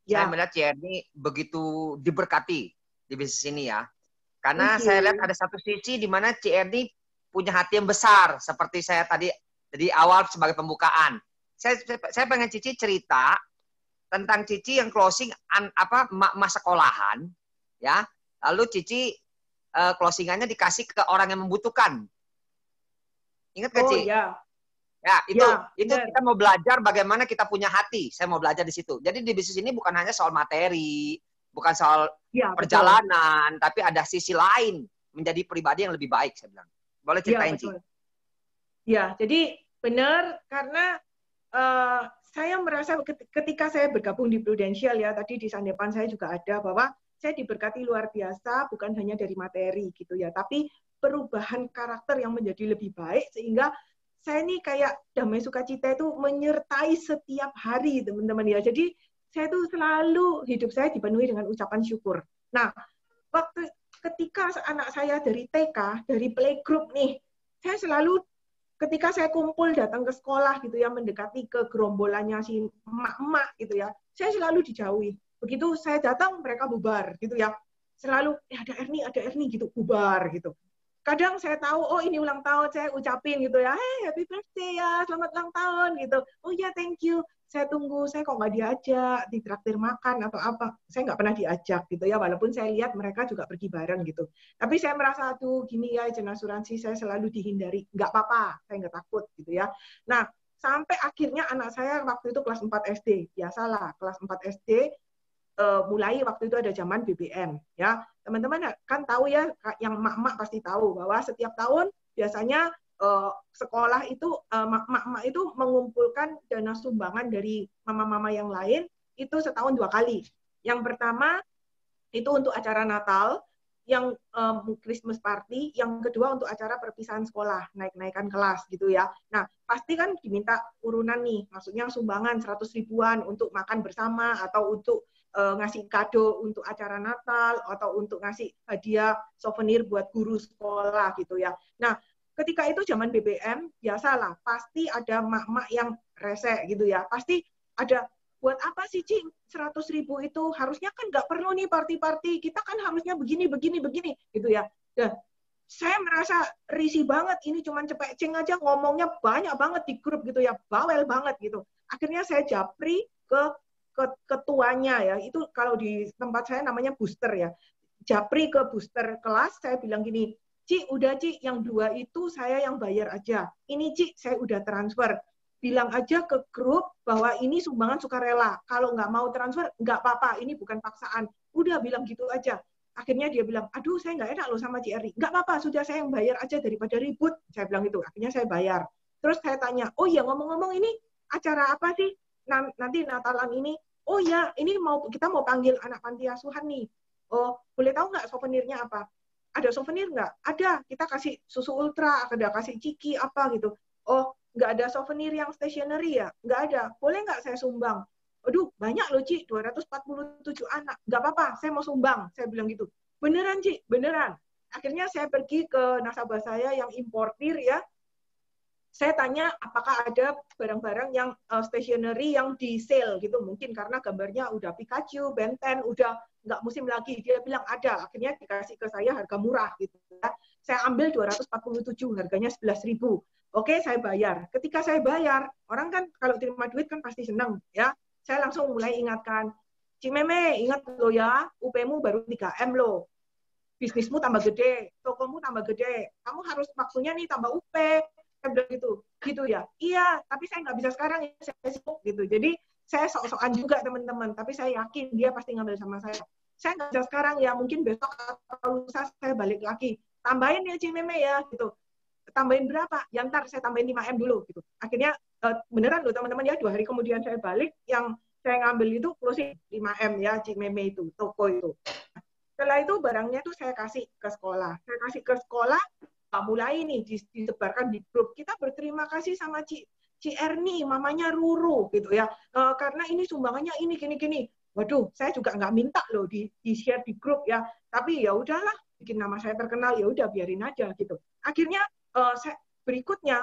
saya melihat Ci Erni begitu diberkati di bisnis ini ya. Karena saya lihat ada satu sisi di mana Ci Erni punya hati yang besar, seperti saya tadi Jadi awal sebagai pembukaan. Saya pengen Cici cerita tentang Cici yang closing emak sekolahan, ya. Lalu Cici closingannya dikasih ke orang yang membutuhkan. Ingat gak, Ci? Iya. Ya, itu bener. kita mau belajar bagaimana kita punya hati. Saya mau belajar di situ. Jadi di bisnis ini bukan hanya soal materi, bukan soal perjalanan, betul. Tapi ada sisi lain menjadi pribadi yang lebih baik, saya bilang. Boleh ceritain, Ci? Ya, jadi benar karena saya merasa ketika saya bergabung di Prudential ya, tadi di sandepan saya juga ada bahwa saya diberkati luar biasa bukan hanya dari materi gitu ya, tapi perubahan karakter yang menjadi lebih baik sehingga saya ini kayak damai sukacita itu menyertai setiap hari teman-teman ya. Jadi saya tuh selalu hidup saya dipenuhi dengan ucapan syukur. Nah, ketika anak saya dari TK, dari playgroup nih, saya selalu ketika saya kumpul datang ke sekolah gitu ya, mendekati ke gerombolannya si emak-emak gitu ya, saya selalu dijauhi. Begitu saya datang mereka bubar gitu ya. Selalu ada Erni gitu, bubar gitu. Kadang saya tahu, oh ini ulang tahun, saya ucapin gitu ya, hey happy birthday ya, selamat ulang tahun gitu. Oh ya thank you, saya tunggu, saya kok nggak diajak, ditraktir makan atau apa. Saya nggak pernah diajak gitu ya, walaupun saya lihat mereka juga pergi bareng gitu. Tapi saya merasa, tuh gini ya, agent asuransi saya selalu dihindari. Nggak apa-apa, saya nggak takut gitu ya. Nah, sampai akhirnya anak saya waktu itu kelas 4 SD, biasalah kelas 4 SD, mulai waktu itu ada zaman BBM ya. Teman-teman kan tahu ya, yang emak-emak pasti tahu bahwa setiap tahun biasanya sekolah itu emak-emak itu mengumpulkan dana sumbangan dari mama-mama yang lain itu setahun 2 kali. Yang pertama itu untuk acara Natal, yang Christmas party, yang kedua untuk acara perpisahan sekolah, naik-naikan kelas gitu ya. Nah, pasti kan diminta urunan nih, maksudnya sumbangan 100 ribuan untuk makan bersama atau untuk ngasih kado untuk acara Natal atau untuk ngasih hadiah souvenir buat guru sekolah gitu ya. Nah, ketika itu zaman BBM, biasalah pasti ada mak-mak yang rese gitu ya. Pasti ada, buat apa sih Ci 100 ribu itu? Harusnya kan nggak perlu nih party-party. Kita kan harusnya begini gitu ya. Dan saya merasa risih banget, ini cuma cepek-ceng aja ngomongnya banyak banget di grup gitu ya, bawel banget gitu. Akhirnya saya japri ke ketuanya ya, itu kalau di tempat saya namanya booster ya, japri ke booster kelas, saya bilang gini, Ci udah Ci, yang 2 itu saya yang bayar aja, ini Ci saya udah transfer, bilang aja ke grup bahwa ini sumbangan sukarela, kalau nggak mau transfer nggak apa-apa, ini bukan paksaan, udah bilang gitu aja. Akhirnya dia bilang, aduh saya nggak enak loh sama Ci Eri, nggak apa-apa, sudah saya yang bayar aja daripada ribut, saya bilang gitu. Akhirnya saya bayar. Terus saya tanya, oh iya ngomong-ngomong ini acara apa sih nanti Natalan ini? Oh ya, ini kita mau panggil anak panti asuhan nih. Oh, boleh tahu nggak souvenirnya apa? Ada souvenir nggak? Ada, kita kasih susu ultra, ada kasih ciki apa gitu. Oh, nggak ada souvenir yang stationery ya? Nggak ada. Boleh nggak saya sumbang? Aduh, banyak loh Ci, 247 anak. Nggak apa-apa, saya mau sumbang. Saya bilang gitu. Beneran Ci, beneran. Akhirnya saya pergi ke nasabah saya yang importir ya. Saya tanya apakah ada barang-barang yang stationery yang di sale gitu, mungkin karena gambarnya udah Pikachu, Ben 10, udah nggak musim lagi. Dia bilang ada, akhirnya dikasih ke saya harga murah gitu ya. Saya ambil 247, harganya 11.000. Oke, saya bayar. Ketika saya bayar, orang kan kalau terima duit kan pasti senang ya. Saya langsung mulai ingatkan, Cik Meme, ingat lo ya, UP-mu baru 3M lo. Bisnismu tambah gede, tokomu tambah gede. Kamu harus waktunya nih tambah UP. Gitu ya. Iya, tapi saya nggak bisa sekarang ya, saya sibuk gitu. Jadi saya sok-sokan juga teman-teman, tapi saya yakin dia pasti ngambil sama saya. Saya nggak bisa sekarang ya, mungkin besok atau lusa saya balik lagi. Tambahin ya Cik Meme ya gitu. Tambahin berapa? Ya ntar saya tambahin 5M dulu gitu. Akhirnya beneran loh teman-teman ya, 2 hari kemudian saya balik, yang saya ngambil itu closing 5M ya Cik Meme itu, toko itu. Setelah itu barangnya tuh saya kasih ke sekolah. Saya kasih ke sekolah, mulai nih disebarkan di grup. Kita berterima kasih sama Ci Erni, mamanya Ruru gitu ya. Karena ini sumbangannya ini gini-gini. Waduh, saya juga nggak minta loh di share di grup ya. Tapi ya udahlah, bikin nama saya terkenal, ya udah biarin aja gitu. Akhirnya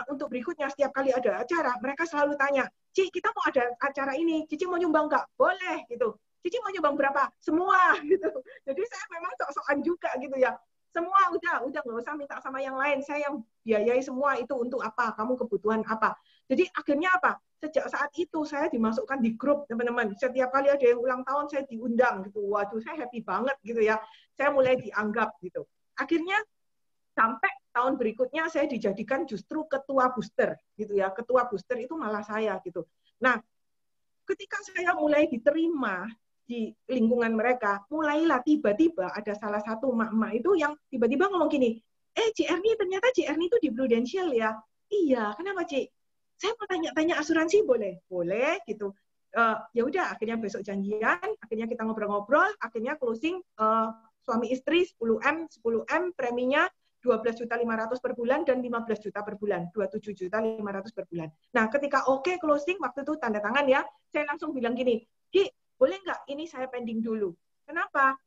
untuk berikutnya setiap kali ada acara, mereka selalu tanya, Ci, kita mau ada acara ini, Cici mau nyumbang nggak? Boleh gitu. Cici mau nyumbang berapa? Semua gitu. Jadi saya memang sok-sokan juga gitu ya. Semua udah nggak usah minta sama yang lain. Saya yang biayai semua itu untuk apa? Kamu kebutuhan apa? Jadi akhirnya apa? Sejak saat itu saya dimasukkan di grup teman-teman. Setiap kali ada yang ulang tahun saya diundang gitu. Waduh, saya happy banget gitu ya. Saya mulai dianggap gitu. Akhirnya sampai tahun berikutnya saya dijadikan justru ketua booster gitu ya. Ketua booster itu malah saya gitu. Nah, ketika saya mulai diterima di lingkungan mereka, mulailah tiba-tiba ada salah satu emak-emak itu yang tiba-tiba ngomong gini, Ci Erni, ternyata Ci Erni itu di Prudential ya? Iya, kenapa Ci? Saya mau tanya-tanya asuransi boleh? Boleh gitu. Ya udah, akhirnya besok janjian, akhirnya kita ngobrol-ngobrol, akhirnya closing suami istri 10M preminya 12.500.000 per bulan dan 15 juta per bulan, 27.500.000 per bulan. Nah, ketika oke closing waktu itu tanda tangan ya, saya langsung bilang gini, Ki, boleh nggak ini saya pending dulu? Kenapa?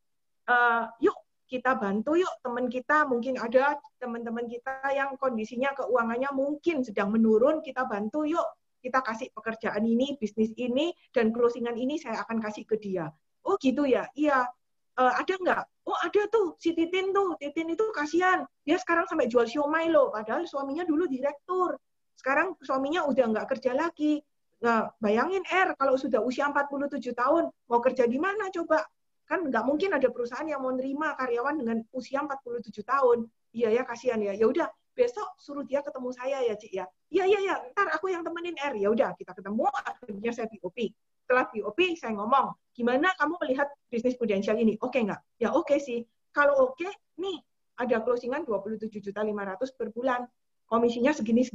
Yuk kita bantu yuk teman kita, mungkin ada teman-teman kita yang kondisinya keuangannya mungkin sedang menurun, kita bantu yuk, kita kasih pekerjaan ini, bisnis ini, dan closingan ini saya akan kasih ke dia. Oh gitu ya? Iya. Ada nggak? Oh ada tuh, si Titin tuh. Titin itu kasihan. Dia sekarang sampai jual siomay loh. Padahal suaminya dulu direktur. Sekarang suaminya udah nggak kerja lagi. Nah, bayangin kalau sudah usia 47 tahun, mau kerja di mana coba? Kan nggak mungkin ada perusahaan yang mau nerima karyawan dengan usia 47 tahun. Iya ya, kasihan ya. Ya udah, besok suruh dia ketemu saya ya, Cik ya. Iya, ntar aku yang temenin Ya udah, kita ketemu, akhirnya saya POP. Setelah POP, saya ngomong, gimana kamu melihat bisnis Prudential ini? Oke nggak? Ya oke sih. Kalau oke, nih ada closingan 27.500.000 per bulan. Komisinya segini.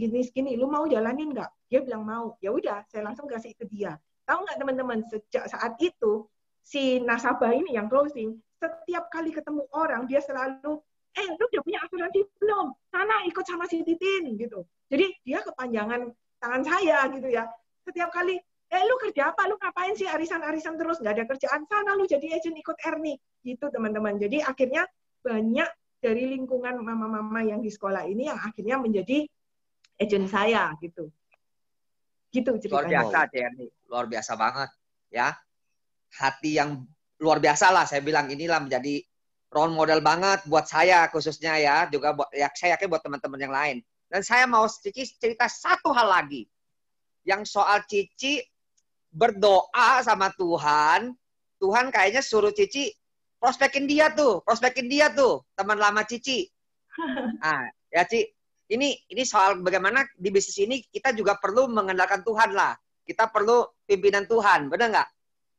Lu mau jalanin nggak? Dia bilang mau. Ya udah, saya langsung kasih ke dia. Tahu nggak teman-teman, sejak saat itu, si nasabah ini yang closing, setiap kali ketemu orang, dia selalu, lu udah punya asuransi belum? Sana ikut sama si Titin, gitu. Jadi dia kepanjangan tangan saya, gitu ya. Setiap kali, lu kerja apa? Lu ngapain sih arisan-arisan terus? Nggak ada kerjaan. Sana lu jadi agent ikut Erni. Gitu, teman-teman. Jadi akhirnya banyak dari lingkungan mama-mama yang di sekolah ini yang akhirnya menjadi agent saya, gitu. Gitu ceritanya. Luar biasa, Erni. Luar biasa banget, ya. Hati yang luar biasa lah, saya bilang inilah menjadi role model banget buat saya khususnya ya, juga buat ya saya yakin buat teman-teman yang lain. Dan saya mau Cici cerita satu hal lagi yang soal Cici berdoa sama Tuhan. Tuhan kayaknya suruh Cici prospekin dia tuh teman lama Cici. Nah, ya Ci, ini soal bagaimana di bisnis ini kita juga perlu mengandalkan Tuhan lah. Kita perlu pimpinan Tuhan, benar nggak?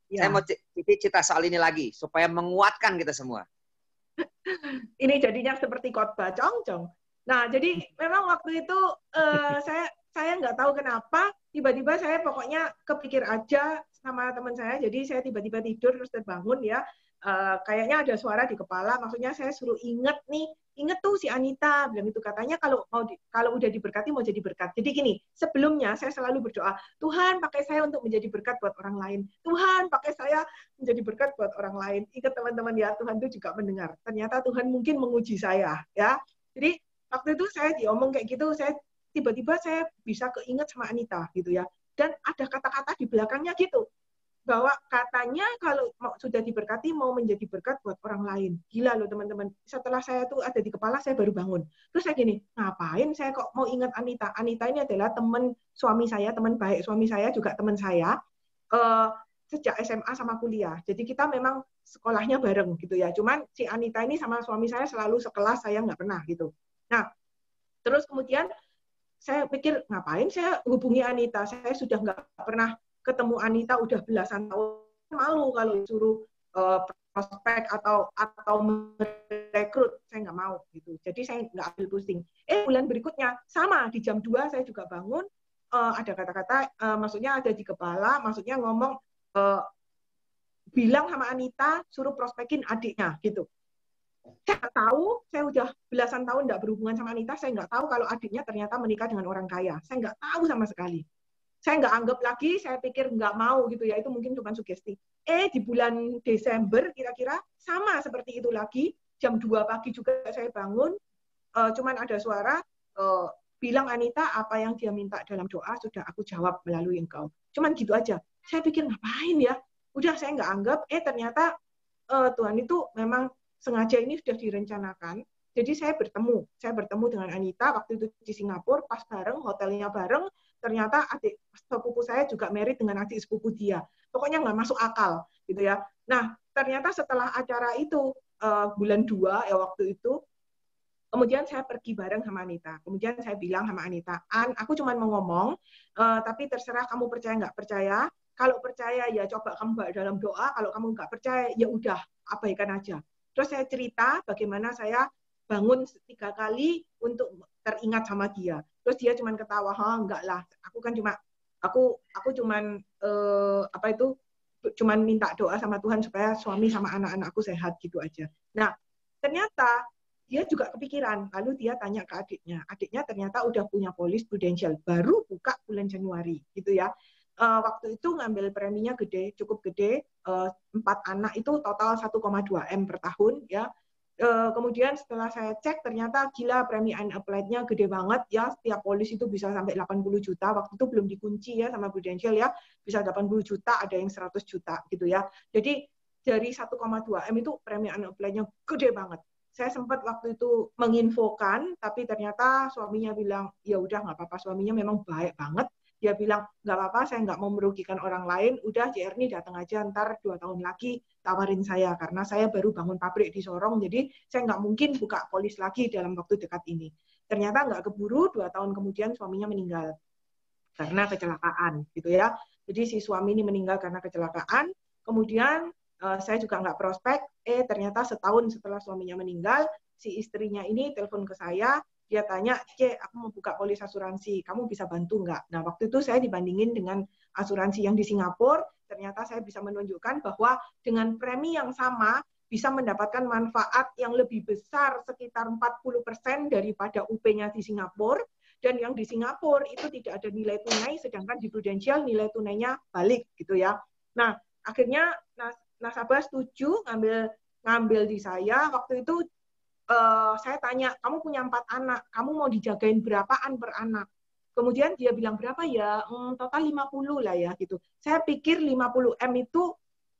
Ya. Saya mau cerita soal ini lagi supaya menguatkan kita semua. Ini jadinya seperti khotbah cong-cong. Nah, jadi memang waktu itu saya nggak tahu kenapa tiba-tiba saya pokoknya kepikir aja sama teman saya. Jadi saya tiba-tiba tidur terus terbangun ya. Kayaknya ada suara di kepala. Maksudnya saya suruh inget tuh si Anita bilang itu, katanya kalau udah diberkati mau jadi berkat. Jadi gini, sebelumnya saya selalu berdoa, Tuhan pakai saya untuk menjadi berkat buat orang lain. Tuhan pakai saya menjadi berkat buat orang lain. Ingat teman-teman ya, Tuhan itu juga mendengar. Ternyata Tuhan mungkin menguji saya ya. Jadi waktu itu saya diomong kayak gitu, saya tiba-tiba saya bisa keinget sama Anita gitu ya. Dan ada kata-kata di belakangnya gitu, bahwa katanya kalau sudah diberkati mau menjadi berkat buat orang lain. Gila loh teman-teman. Setelah saya tuh ada di kepala, saya baru bangun. Terus saya gini, ngapain saya kok mau ingat Anita? Anita ini adalah teman suami saya, teman baik suami saya, juga teman saya sejak SMA sama kuliah. Jadi kita memang sekolahnya bareng gitu ya. Cuman si Anita ini sama suami saya selalu sekelas, saya nggak pernah gitu. Nah, terus kemudian saya pikir, ngapain saya hubungi Anita? Saya sudah nggak pernah ketemu Anita udah belasan tahun, malu kalau disuruh prospek atau merekrut, saya nggak mau gitu. Jadi saya nggak ambil pusing. Bulan berikutnya sama di jam 2 saya juga bangun, ada kata-kata, maksudnya ada di kepala, maksudnya ngomong, bilang sama Anita suruh prospekin adiknya gitu. Saya nggak tahu, saya udah belasan tahun nggak berhubungan sama Anita, saya nggak tahu kalau adiknya ternyata menikah dengan orang kaya. Saya nggak tahu sama sekali. Saya nggak anggap lagi, saya pikir nggak mau gitu ya, itu mungkin cuma sugesti. Di bulan Desember kira-kira sama seperti itu lagi, jam 2 pagi juga saya bangun, cuman ada suara, bilang Anita apa yang dia minta dalam doa sudah aku jawab melalui engkau. Cuman gitu aja. Saya pikir ngapain ya, udah saya nggak anggap, ternyata Tuhan itu memang sengaja ini sudah direncanakan Jadi saya bertemu dengan Anita waktu itu di Singapura, pas bareng, hotelnya bareng, ternyata adik sepupu saya juga married dengan adik sepupu dia. Pokoknya nggak masuk akal gitu ya. Nah, ternyata setelah acara itu bulan 2 ya waktu itu, kemudian saya pergi bareng sama Anita. Kemudian saya bilang sama Anita, An, aku cuma mau ngomong, tapi terserah kamu percaya nggak percaya. Kalau percaya ya coba kamu bawa dalam doa. Kalau kamu nggak percaya ya udah abaikan aja. Terus saya cerita bagaimana saya bangun 3 kali untuk teringat sama dia. Terus dia cuma ketawa, enggak lah. Aku kan cuma aku cuman cuman minta doa sama Tuhan supaya suami sama anak-anakku sehat gitu aja. Nah, ternyata dia juga kepikiran. Lalu dia tanya ke adiknya. Adiknya ternyata udah punya polis Prudential. Baru buka bulan Januari gitu ya. Waktu itu ngambil preminya gede, cukup gede. 4 anak itu total 1,2 M per tahun ya. Kemudian setelah saya cek ternyata gila premi unapplied-nya gede banget ya, setiap polis itu bisa sampai 80 juta, waktu itu belum dikunci ya sama Prudential ya, bisa 80 juta, ada yang 100 juta gitu ya. Jadi dari 1,2 M itu premi unapplied-nya gede banget. Saya sempat waktu itu menginfokan, tapi ternyata suaminya bilang, ya udah nggak apa-apa, suaminya memang baik banget. Dia bilang, nggak apa-apa, saya nggak mau merugikan orang lain, udah JR ini datang aja, ntar 2 tahun lagi tawarin saya, karena saya baru bangun pabrik di Sorong, jadi saya nggak mungkin buka polis lagi dalam waktu dekat ini. Ternyata nggak keburu, 2 tahun kemudian suaminya meninggal karena kecelakaan, gitu ya. Jadi si suami ini meninggal karena kecelakaan, kemudian saya juga nggak prospek, ternyata setahun setelah suaminya meninggal, si istrinya ini telepon ke saya, dia tanya, aku mau buka polis asuransi, kamu bisa bantu nggak? Nah, waktu itu saya dibandingin dengan asuransi yang di Singapura, ternyata saya bisa menunjukkan bahwa dengan premi yang sama, bisa mendapatkan manfaat yang lebih besar, sekitar 40% daripada UP-nya di Singapura, dan yang di Singapura itu tidak ada nilai tunai, sedangkan di Prudential nilai tunainya balik, gitu ya. Nah, akhirnya nasabah setuju ngambil di saya, waktu itu saya tanya, kamu punya 4 anak, kamu mau dijagain berapaan per anak? Kemudian dia bilang, berapa ya? Total 50 lah ya, gitu. Saya pikir 50 M itu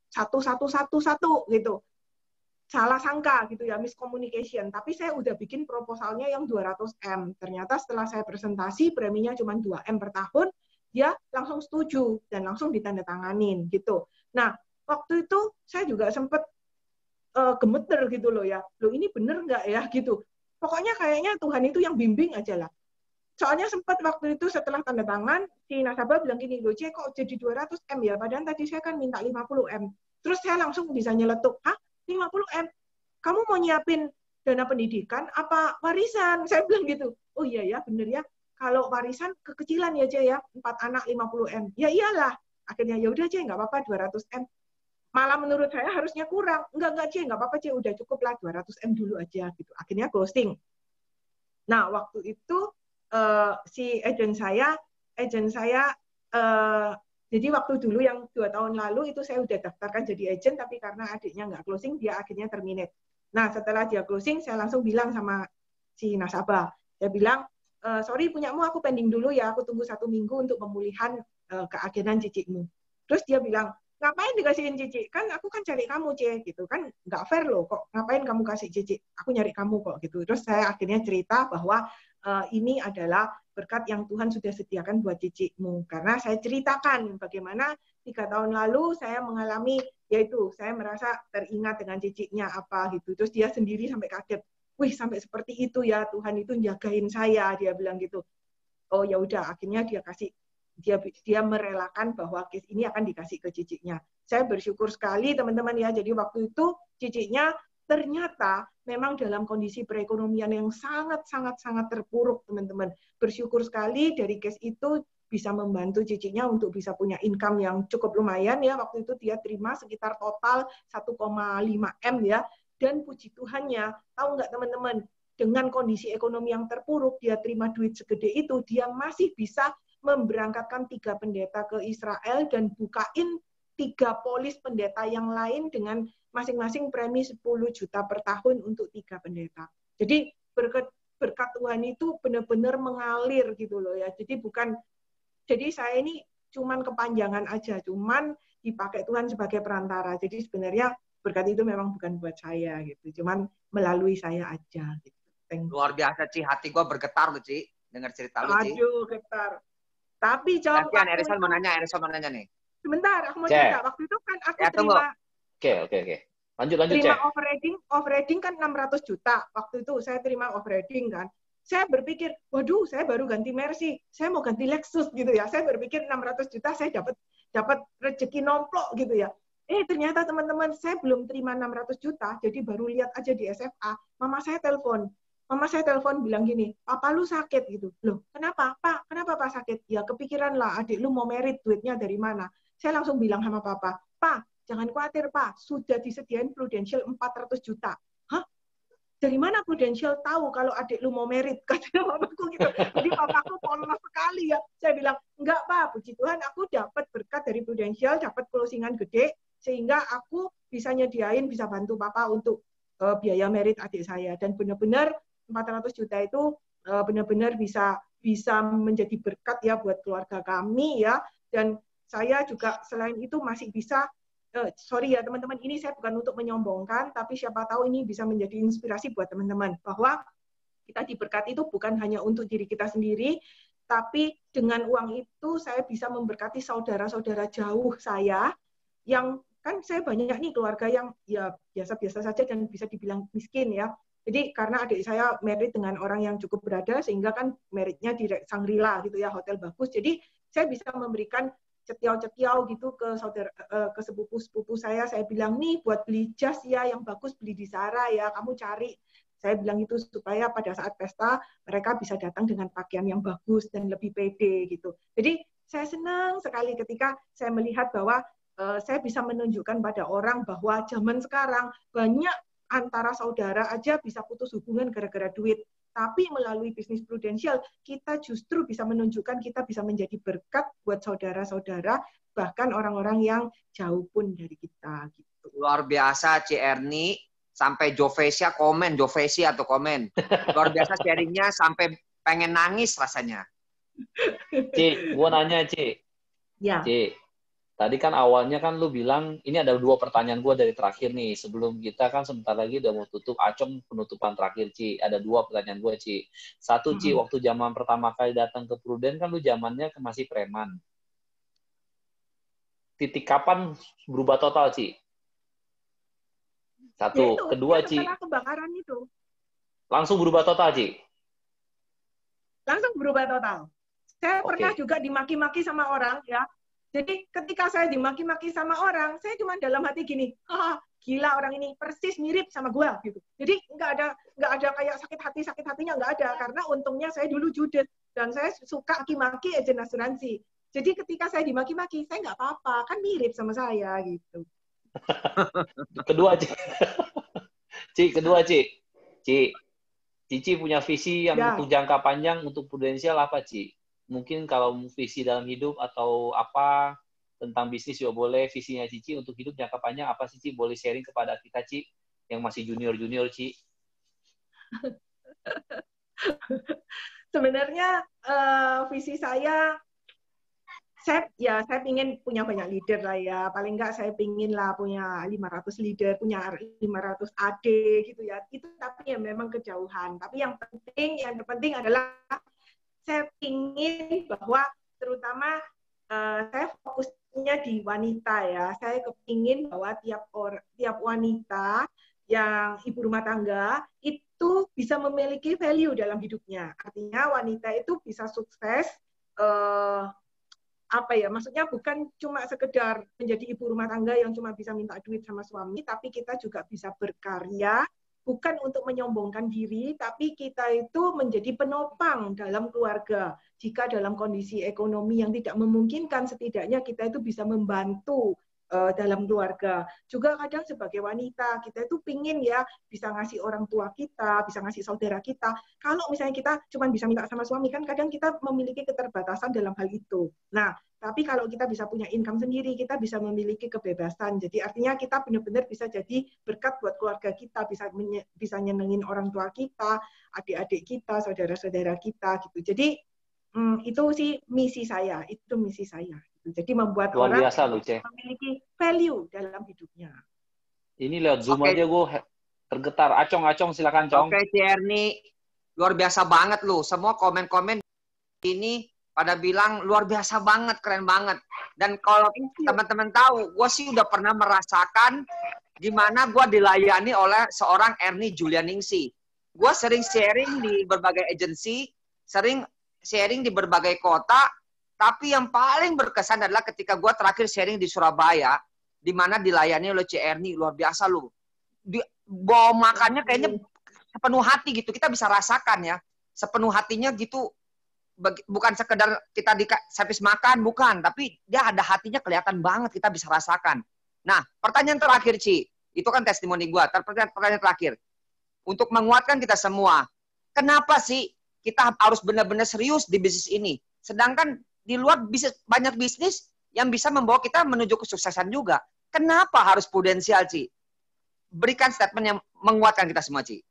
1 gitu. Salah sangka gitu ya, miscommunication. Tapi saya udah bikin proposalnya yang 200 M. Ternyata setelah saya presentasi, preminya cuma 2 M per tahun, dia langsung setuju dan langsung ditandatanganin gitu. Nah, waktu itu saya juga sempat gemeter gitu loh ya. Loh ini bener nggak ya gitu. Pokoknya kayaknya Tuhan itu yang bimbing aja lah. Soalnya sempat waktu itu setelah tanda tangan, si nasabah bilang gini, loh C kok jadi 200 M ya? Padahal tadi saya kan minta 50 M. Terus saya langsung bisa nyeletuk, 50 M? Kamu mau nyiapin dana pendidikan apa warisan? Saya bilang gitu. Oh iya ya, bener ya. Kalau warisan kekecilan ya C ya, 4 anak 50 M. Ya iyalah. Akhirnya ya udah C, nggak apa-apa 200 M. Malah menurut saya harusnya kurang. Enggak C, nggak apa-apa C, udah cukup lah 200 M dulu aja gitu. Akhirnya closing. Nah, waktu itu si agent saya jadi waktu dulu yang 2 tahun lalu itu saya udah daftarkan jadi agent, tapi karena adiknya nggak closing, dia akhirnya terminate. Nah, setelah dia closing, saya langsung bilang sama si nasabah, saya bilang, sorry punyamu aku pending dulu ya, aku tunggu 1 minggu untuk pemulihan keagenan cicikmu. Terus dia bilang, ngapain dikasihin Cici? Kan aku kan cari kamu, C, gitu kan. Nggak fair loh kok. Ngapain kamu kasih Cici? Aku nyari kamu kok, gitu. Terus saya akhirnya cerita bahwa ini adalah berkat yang Tuhan sudah sediakan buat Cicimu. Karena saya ceritakan bagaimana 3 tahun lalu saya mengalami, yaitu saya merasa teringat dengan Cicinya apa gitu. Terus dia sendiri sampai kaget. Wih, sampai seperti itu ya, Tuhan itu jagain saya, dia bilang gitu. Oh ya udah, akhirnya dia merelakan bahwa case ini akan dikasih ke ciciknya. Saya bersyukur sekali teman-teman ya. Jadi waktu itu ciciknya ternyata memang dalam kondisi perekonomian yang sangat terpuruk teman-teman. Bersyukur sekali dari case itu bisa membantu ciciknya untuk bisa punya income yang cukup lumayan ya. Waktu itu dia terima sekitar total 1,5 M ya. Dan puji Tuhannya, tahu nggak teman-teman, dengan kondisi ekonomi yang terpuruk, dia terima duit segede itu, dia masih bisa memberangkatkan 3 pendeta ke Israel dan bukain 3 polis pendeta yang lain dengan masing-masing premi 10 juta per tahun untuk 3 pendeta. Jadi berkat Tuhan itu benar-benar mengalir gitu loh ya. Jadi saya ini cuman kepanjangan aja, cuman dipakai Tuhan sebagai perantara. Jadi sebenarnya berkat itu memang bukan buat saya gitu, cuman melalui saya aja gitu. Luar biasa, Ci. Hati gue bergetar loh, Ci. Dengar cerita lu, Ci. Aduh, getar. Tapi Jom, Gantian, Erison mau nanya nih. Sebentar, aku mau cerita. Waktu itu kan aku terima. Oke. Lanjut, terima Cek. Off-roading kan 600 juta. Waktu itu saya terima off-roading kan. Saya berpikir, waduh, saya baru ganti Mercy. Saya mau ganti Lexus gitu ya. Saya berpikir 600 juta saya dapat rezeki nomplok gitu ya. Ternyata teman-teman, saya belum terima 600 juta. Jadi baru lihat aja di SMA. Mama saya telepon bilang gini, papa lu sakit gitu. Loh, kenapa? Pak, kenapa Pak sakit? Ya kepikiran lah, adik lu mau merit, duitnya dari mana? Saya langsung bilang sama papa, Pak, jangan khawatir Pak, sudah disediain Prudential 400 juta. Hah? Dari mana Prudential tahu kalau adik lu mau merit? Kata papaku gitu. Jadi papaku polos sekali ya. Saya bilang, enggak Pak, puji Tuhan aku dapat berkat dari Prudential, dapat closingan gede, sehingga aku bisa nyediain, bisa bantu papa untuk biaya merit adik saya. Dan benar-benar 400 juta itu benar-benar bisa menjadi berkat ya buat keluarga kami ya. Dan saya juga selain itu masih bisa, sorry ya teman-teman, ini saya bukan untuk menyombongkan, tapi siapa tahu ini bisa menjadi inspirasi buat teman-teman, bahwa kita diberkati itu bukan hanya untuk diri kita sendiri, tapi dengan uang itu saya bisa memberkati saudara-saudara jauh saya, yang kan saya banyak nih keluarga yang ya biasa-biasa saja dan bisa dibilang miskin ya. Jadi karena adik saya married dengan orang yang cukup berada, sehingga kan meritnya di Shangri-La gitu ya, hotel bagus. Jadi saya bisa memberikan cetiau-cetiau gitu ke saudara, ke sepupu-sepupu saya bilang, nih buat beli jas ya yang bagus, beli di Zara ya, kamu cari. Saya bilang itu supaya pada saat pesta mereka bisa datang dengan pakaian yang bagus dan lebih pede gitu. Jadi saya senang sekali ketika saya melihat bahwa saya bisa menunjukkan pada orang bahwa zaman sekarang banyak antara saudara aja bisa putus hubungan gara-gara duit. Tapi melalui bisnis Prudential, kita justru bisa menunjukkan kita bisa menjadi berkat buat saudara-saudara, bahkan orang-orang yang jauh pun dari kita. Gitu. Luar biasa, Ci Erni. Sampai Jovesia komen. Luar biasa sharingnya sampai pengen nangis rasanya. Ci, gua nanya, Ci. Ya. Ci, tadi kan awalnya kan lu bilang, ini ada 2 pertanyaan gue dari terakhir nih. Sebelum kita kan sebentar lagi udah mau tutup, Acong penutupan terakhir, Ci. Ada 2 pertanyaan gue, Ci. Satu, Ci, waktu zaman pertama kali datang ke Prudent kan lu zamannya masih preman. Titik kapan berubah total, Ci? Satu. Ya itu, kedua, Ci. Kebakaran itu. Langsung berubah total, Ci? Langsung berubah total. Saya pernah juga dimaki-maki sama orang, ya. Jadi ketika saya dimaki-maki sama orang, saya cuma dalam hati gini, gila orang ini persis mirip sama gue gitu. Jadi nggak ada kayak sakit hatinya nggak ada, karena untungnya saya dulu judes dan saya suka maki-maki agen asuransi. Jadi ketika saya dimaki-maki, saya nggak apa-apa, kan mirip sama saya gitu. Kedua, Ci. Cici punya visi yang untuk jangka panjang untuk Prudential apa, Ci? Mungkin kalau visi dalam hidup atau apa tentang bisnis juga boleh. Visinya Cici untuk hidup jangka panjang apa sih, Ci? Boleh sharing kepada kita, Ci, yang masih junior, Ci. Sebenarnya visi saya ingin punya banyak leader lah ya. Paling enggak saya ingin lah punya 500 leader, punya 500 AD gitu ya. Itu tapi ya memang kejauhan. Tapi yang terpenting adalah saya ingin bahwa terutama saya fokusnya di wanita ya. Saya kepingin bahwa tiap wanita yang ibu rumah tangga itu bisa memiliki value dalam hidupnya. Artinya wanita itu bisa sukses, maksudnya bukan cuma sekedar menjadi ibu rumah tangga yang cuma bisa minta duit sama suami, tapi kita juga bisa berkarya, bukan untuk menyombongkan diri, tapi kita itu menjadi penopang dalam keluarga. Jika dalam kondisi ekonomi yang tidak memungkinkan, setidaknya kita itu bisa membantu dalam keluarga. Juga kadang sebagai wanita, kita itu pingin ya bisa ngasih orang tua kita, bisa ngasih saudara kita. Kalau misalnya kita cuma bisa minta sama suami, kan kadang kita memiliki keterbatasan dalam hal itu. Nah, tapi kalau kita bisa punya income sendiri, kita bisa memiliki kebebasan. Jadi artinya kita benar-benar bisa jadi berkat buat keluarga kita, bisa nyenengin orang tua kita, adik-adik kita, saudara-saudara kita gitu. Jadi itu sih misi saya, Jadi membuat luar orang biasa, memiliki value dalam hidupnya. Ini lewat Zoom aja gue tergetar. Acong, silakan, Cong. Oke, Ci Erni. luar biasa banget lu. Semua komen-komen ini pada bilang luar biasa banget, keren banget. Dan kalau teman-teman tahu, gue sih udah pernah merasakan gimana gue dilayani oleh seorang Ernie Julianingsih. Gue sering sharing di berbagai agensi, sering sharing di berbagai kota, tapi yang paling berkesan adalah ketika gue terakhir sharing di Surabaya, di mana dilayani oleh C. Ernie, luar biasa lu. Bawa makannya kayaknya sepenuh hati gitu, kita bisa rasakan ya, sepenuh hatinya gitu, bukan sekedar kita servis makan, bukan, tapi dia ada hatinya kelihatan banget, kita bisa rasakan. Nah, pertanyaan terakhir, Ci, itu kan testimoni gue, pertanyaan terakhir, untuk menguatkan kita semua, kenapa sih kita harus benar-benar serius di bisnis ini, sedangkan di luar banyak bisnis yang bisa membawa kita menuju kesuksesan juga, kenapa harus prudensial, Ci? Berikan statement yang menguatkan kita semua, Ci.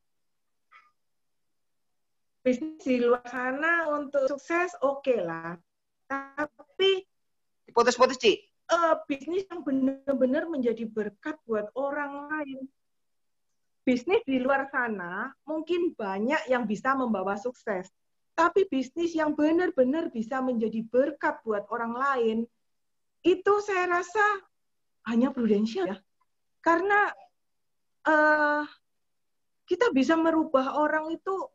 Bisnis di luar sana untuk sukses oke lah. Tapi putus-putus, Ci. Bisnis yang benar-benar menjadi berkat buat orang lain. Bisnis di luar sana mungkin banyak yang bisa membawa sukses. Tapi bisnis yang benar-benar bisa menjadi berkat buat orang lain, itu saya rasa hanya prudensial ya. Karena kita bisa merubah orang itu,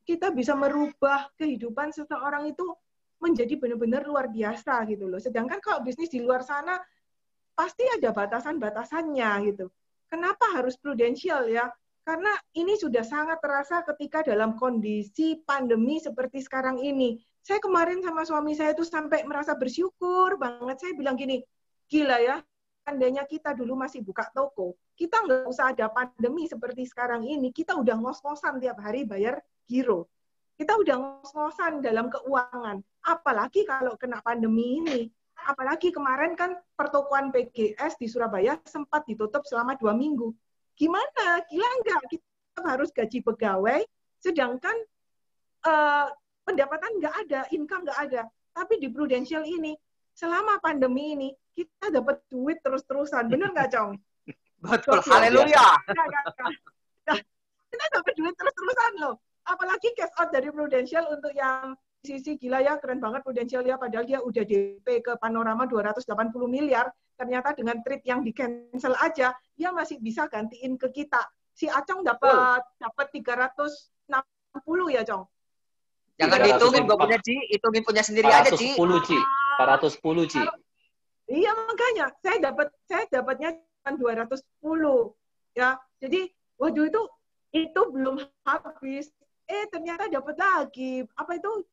kita bisa merubah kehidupan seseorang itu menjadi benar-benar luar biasa gitu loh. Sedangkan kalau bisnis di luar sana pasti ada batasan-batasannya gitu. Kenapa harus prudensial ya? Karena ini sudah sangat terasa ketika dalam kondisi pandemi seperti sekarang ini. Saya kemarin sama suami saya itu sampai merasa bersyukur banget. Saya bilang gini, gila ya, seandainya kita dulu masih buka toko, kita nggak usah ada pandemi seperti sekarang ini, kita udah ngos-ngosan tiap hari bayar giro. Kita udah ngos-ngosan dalam keuangan. Apalagi kalau kena pandemi ini. Apalagi kemarin kan pertokoan PGS di Surabaya sempat ditutup selama 2 minggu. Gimana? Gila nggak? Kita harus gaji pegawai, sedangkan pendapatan nggak ada, income nggak ada. Tapi di Prudential ini, selama pandemi ini, kita dapat duit terus-terusan. Bener nggak, Cong? Betul, haleluya. Kita dapat duit terus-terusan loh. Apalagi cash out dari Prudential untuk yang sisi gila ya, keren banget Prudential ya, padahal dia udah DP ke Panorama 280 miliar, ternyata dengan trade yang di-cancel aja, dia masih bisa gantiin ke kita. Si Acong dapat 360 ya, Cong? Jangan dihitungin, gue punya, Ci. Hitungin punya sendiri aja, Ci. 410, Ci. 410, Ci. Iya, makanya. Saya dapatnya 210. Ya, jadi, waduh itu belum habis. Ternyata dapat lagi. Apa itu?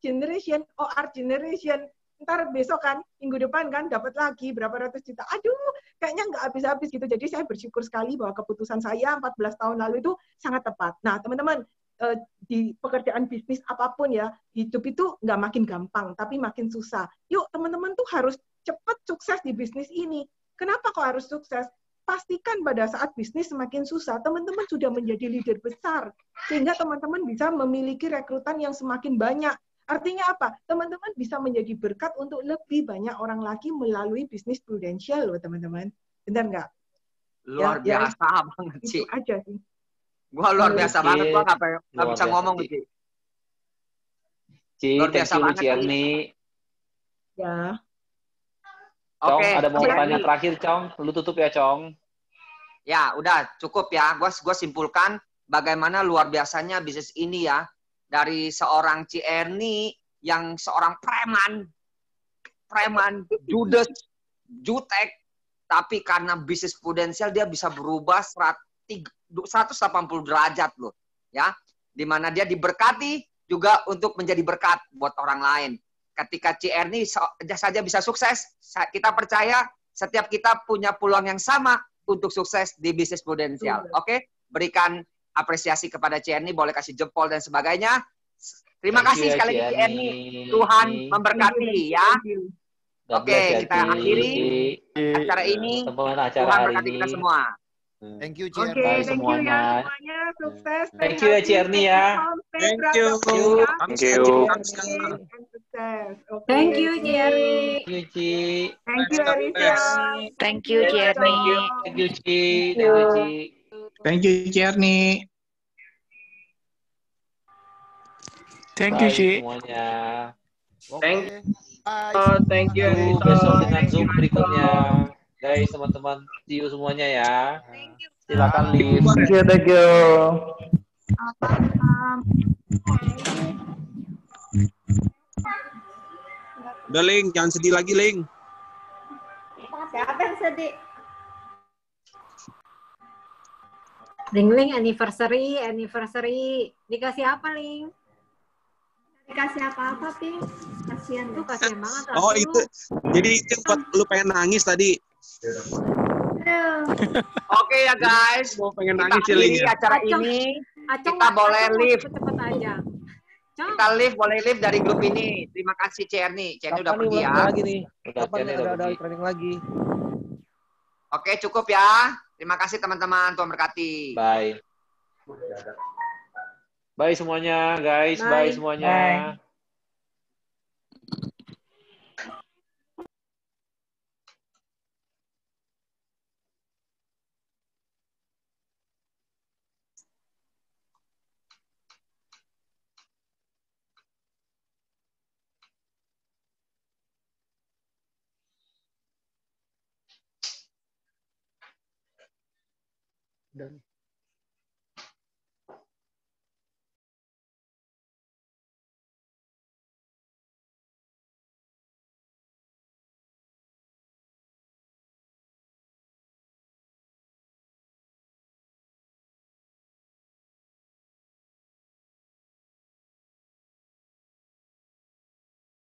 OR generation. Ntar besok kan, minggu depan kan, dapat lagi berapa ratus juta. Aduh, kayaknya nggak habis-habis gitu. Jadi saya bersyukur sekali bahwa keputusan saya 14 tahun lalu itu sangat tepat. Nah, teman-teman, di pekerjaan bisnis apapun ya, hidup itu nggak makin gampang, tapi makin susah. Yuk, teman-teman tuh harus cepat sukses di bisnis ini. Kenapa kok harus sukses? Pastikan pada saat bisnis semakin susah, teman-teman sudah menjadi leader besar. Sehingga teman-teman bisa memiliki rekrutan yang semakin banyak. Artinya apa? Teman-teman bisa menjadi berkat untuk lebih banyak orang lagi melalui bisnis Prudential loh, teman-teman. Benar nggak? Luar biasa banget, Ci. Itu aja sih. Gua luar biasa banget, gua nggak bisa ngomong, Ci. Ci, luar biasa banget, Ci Ernie. Ya. Cong, ada mau tanya terakhir, Cong. Lu tutup ya, Cong. Ya, udah cukup ya. Gua simpulkan bagaimana luar biasanya bisnis ini ya. Dari seorang Ci Ernie yang seorang preman, judes, jutek, tapi karena bisnis Prudential dia bisa berubah 180 derajat loh, ya. Di mana dia diberkati juga untuk menjadi berkat buat orang lain. Ketika Ci Ernie saja bisa sukses, kita percaya setiap kita punya peluang yang sama untuk sukses di bisnis Prudential. Oke? Berikan apresiasi kepada Ci Ernie, boleh kasih jempol dan sebagainya. Terima kasih sekali lagi Ci Ernie. Tuhan memberkati ya. Oke, kita akhiri acara ini. Tuhan berkati kita semua. Thank you, Ci Ernie. Oke, thank you ya semuanya. Sukses. Thank you ya, Ci Ernie ya. Thank you. Thank you. Thank you, Ci Ernie. Thank you, Ci. Thank you, Arisa. Thank you, Ci Ernie. Thank you, Ci. Thank you, Ci. Thank you, Ci Ernie. Thank you, Bye Ci. semuanya. Oke. Thank you, See you Erito. besok dengan Thank you, Zoom Erito. berikutnya. Guys, teman-teman, see you semuanya ya. Thank you. Silakan leave. Thank you, thank you. Udah, Ling, jangan sedih lagi, Ling. Siapa yang sedih? Ling anniversary. Dikasih apa, Ling? Dikasih apa-apa, Ping? Kasihan Tuh tuh. kasihan banget Oh, Ratu itu. Jadi itu yang buat lu pengen nangis tadi. Oke ya guys, Mau pengen kita nangis ya, Ling, akhiri ya? acara Acong. ini. Acong, Kita boleh Acong mau live. cepet-cepet aja. Cong. Kita boleh live dari grup ini. Terima kasih Cerny. Cerny udah pergi ya. Lagi nih? Kapan nih ada training lagi? Oke, cukup ya. Terima kasih teman-teman. Tuhan berkati. Bye. Bye semuanya, guys. Bye, semuanya. Dan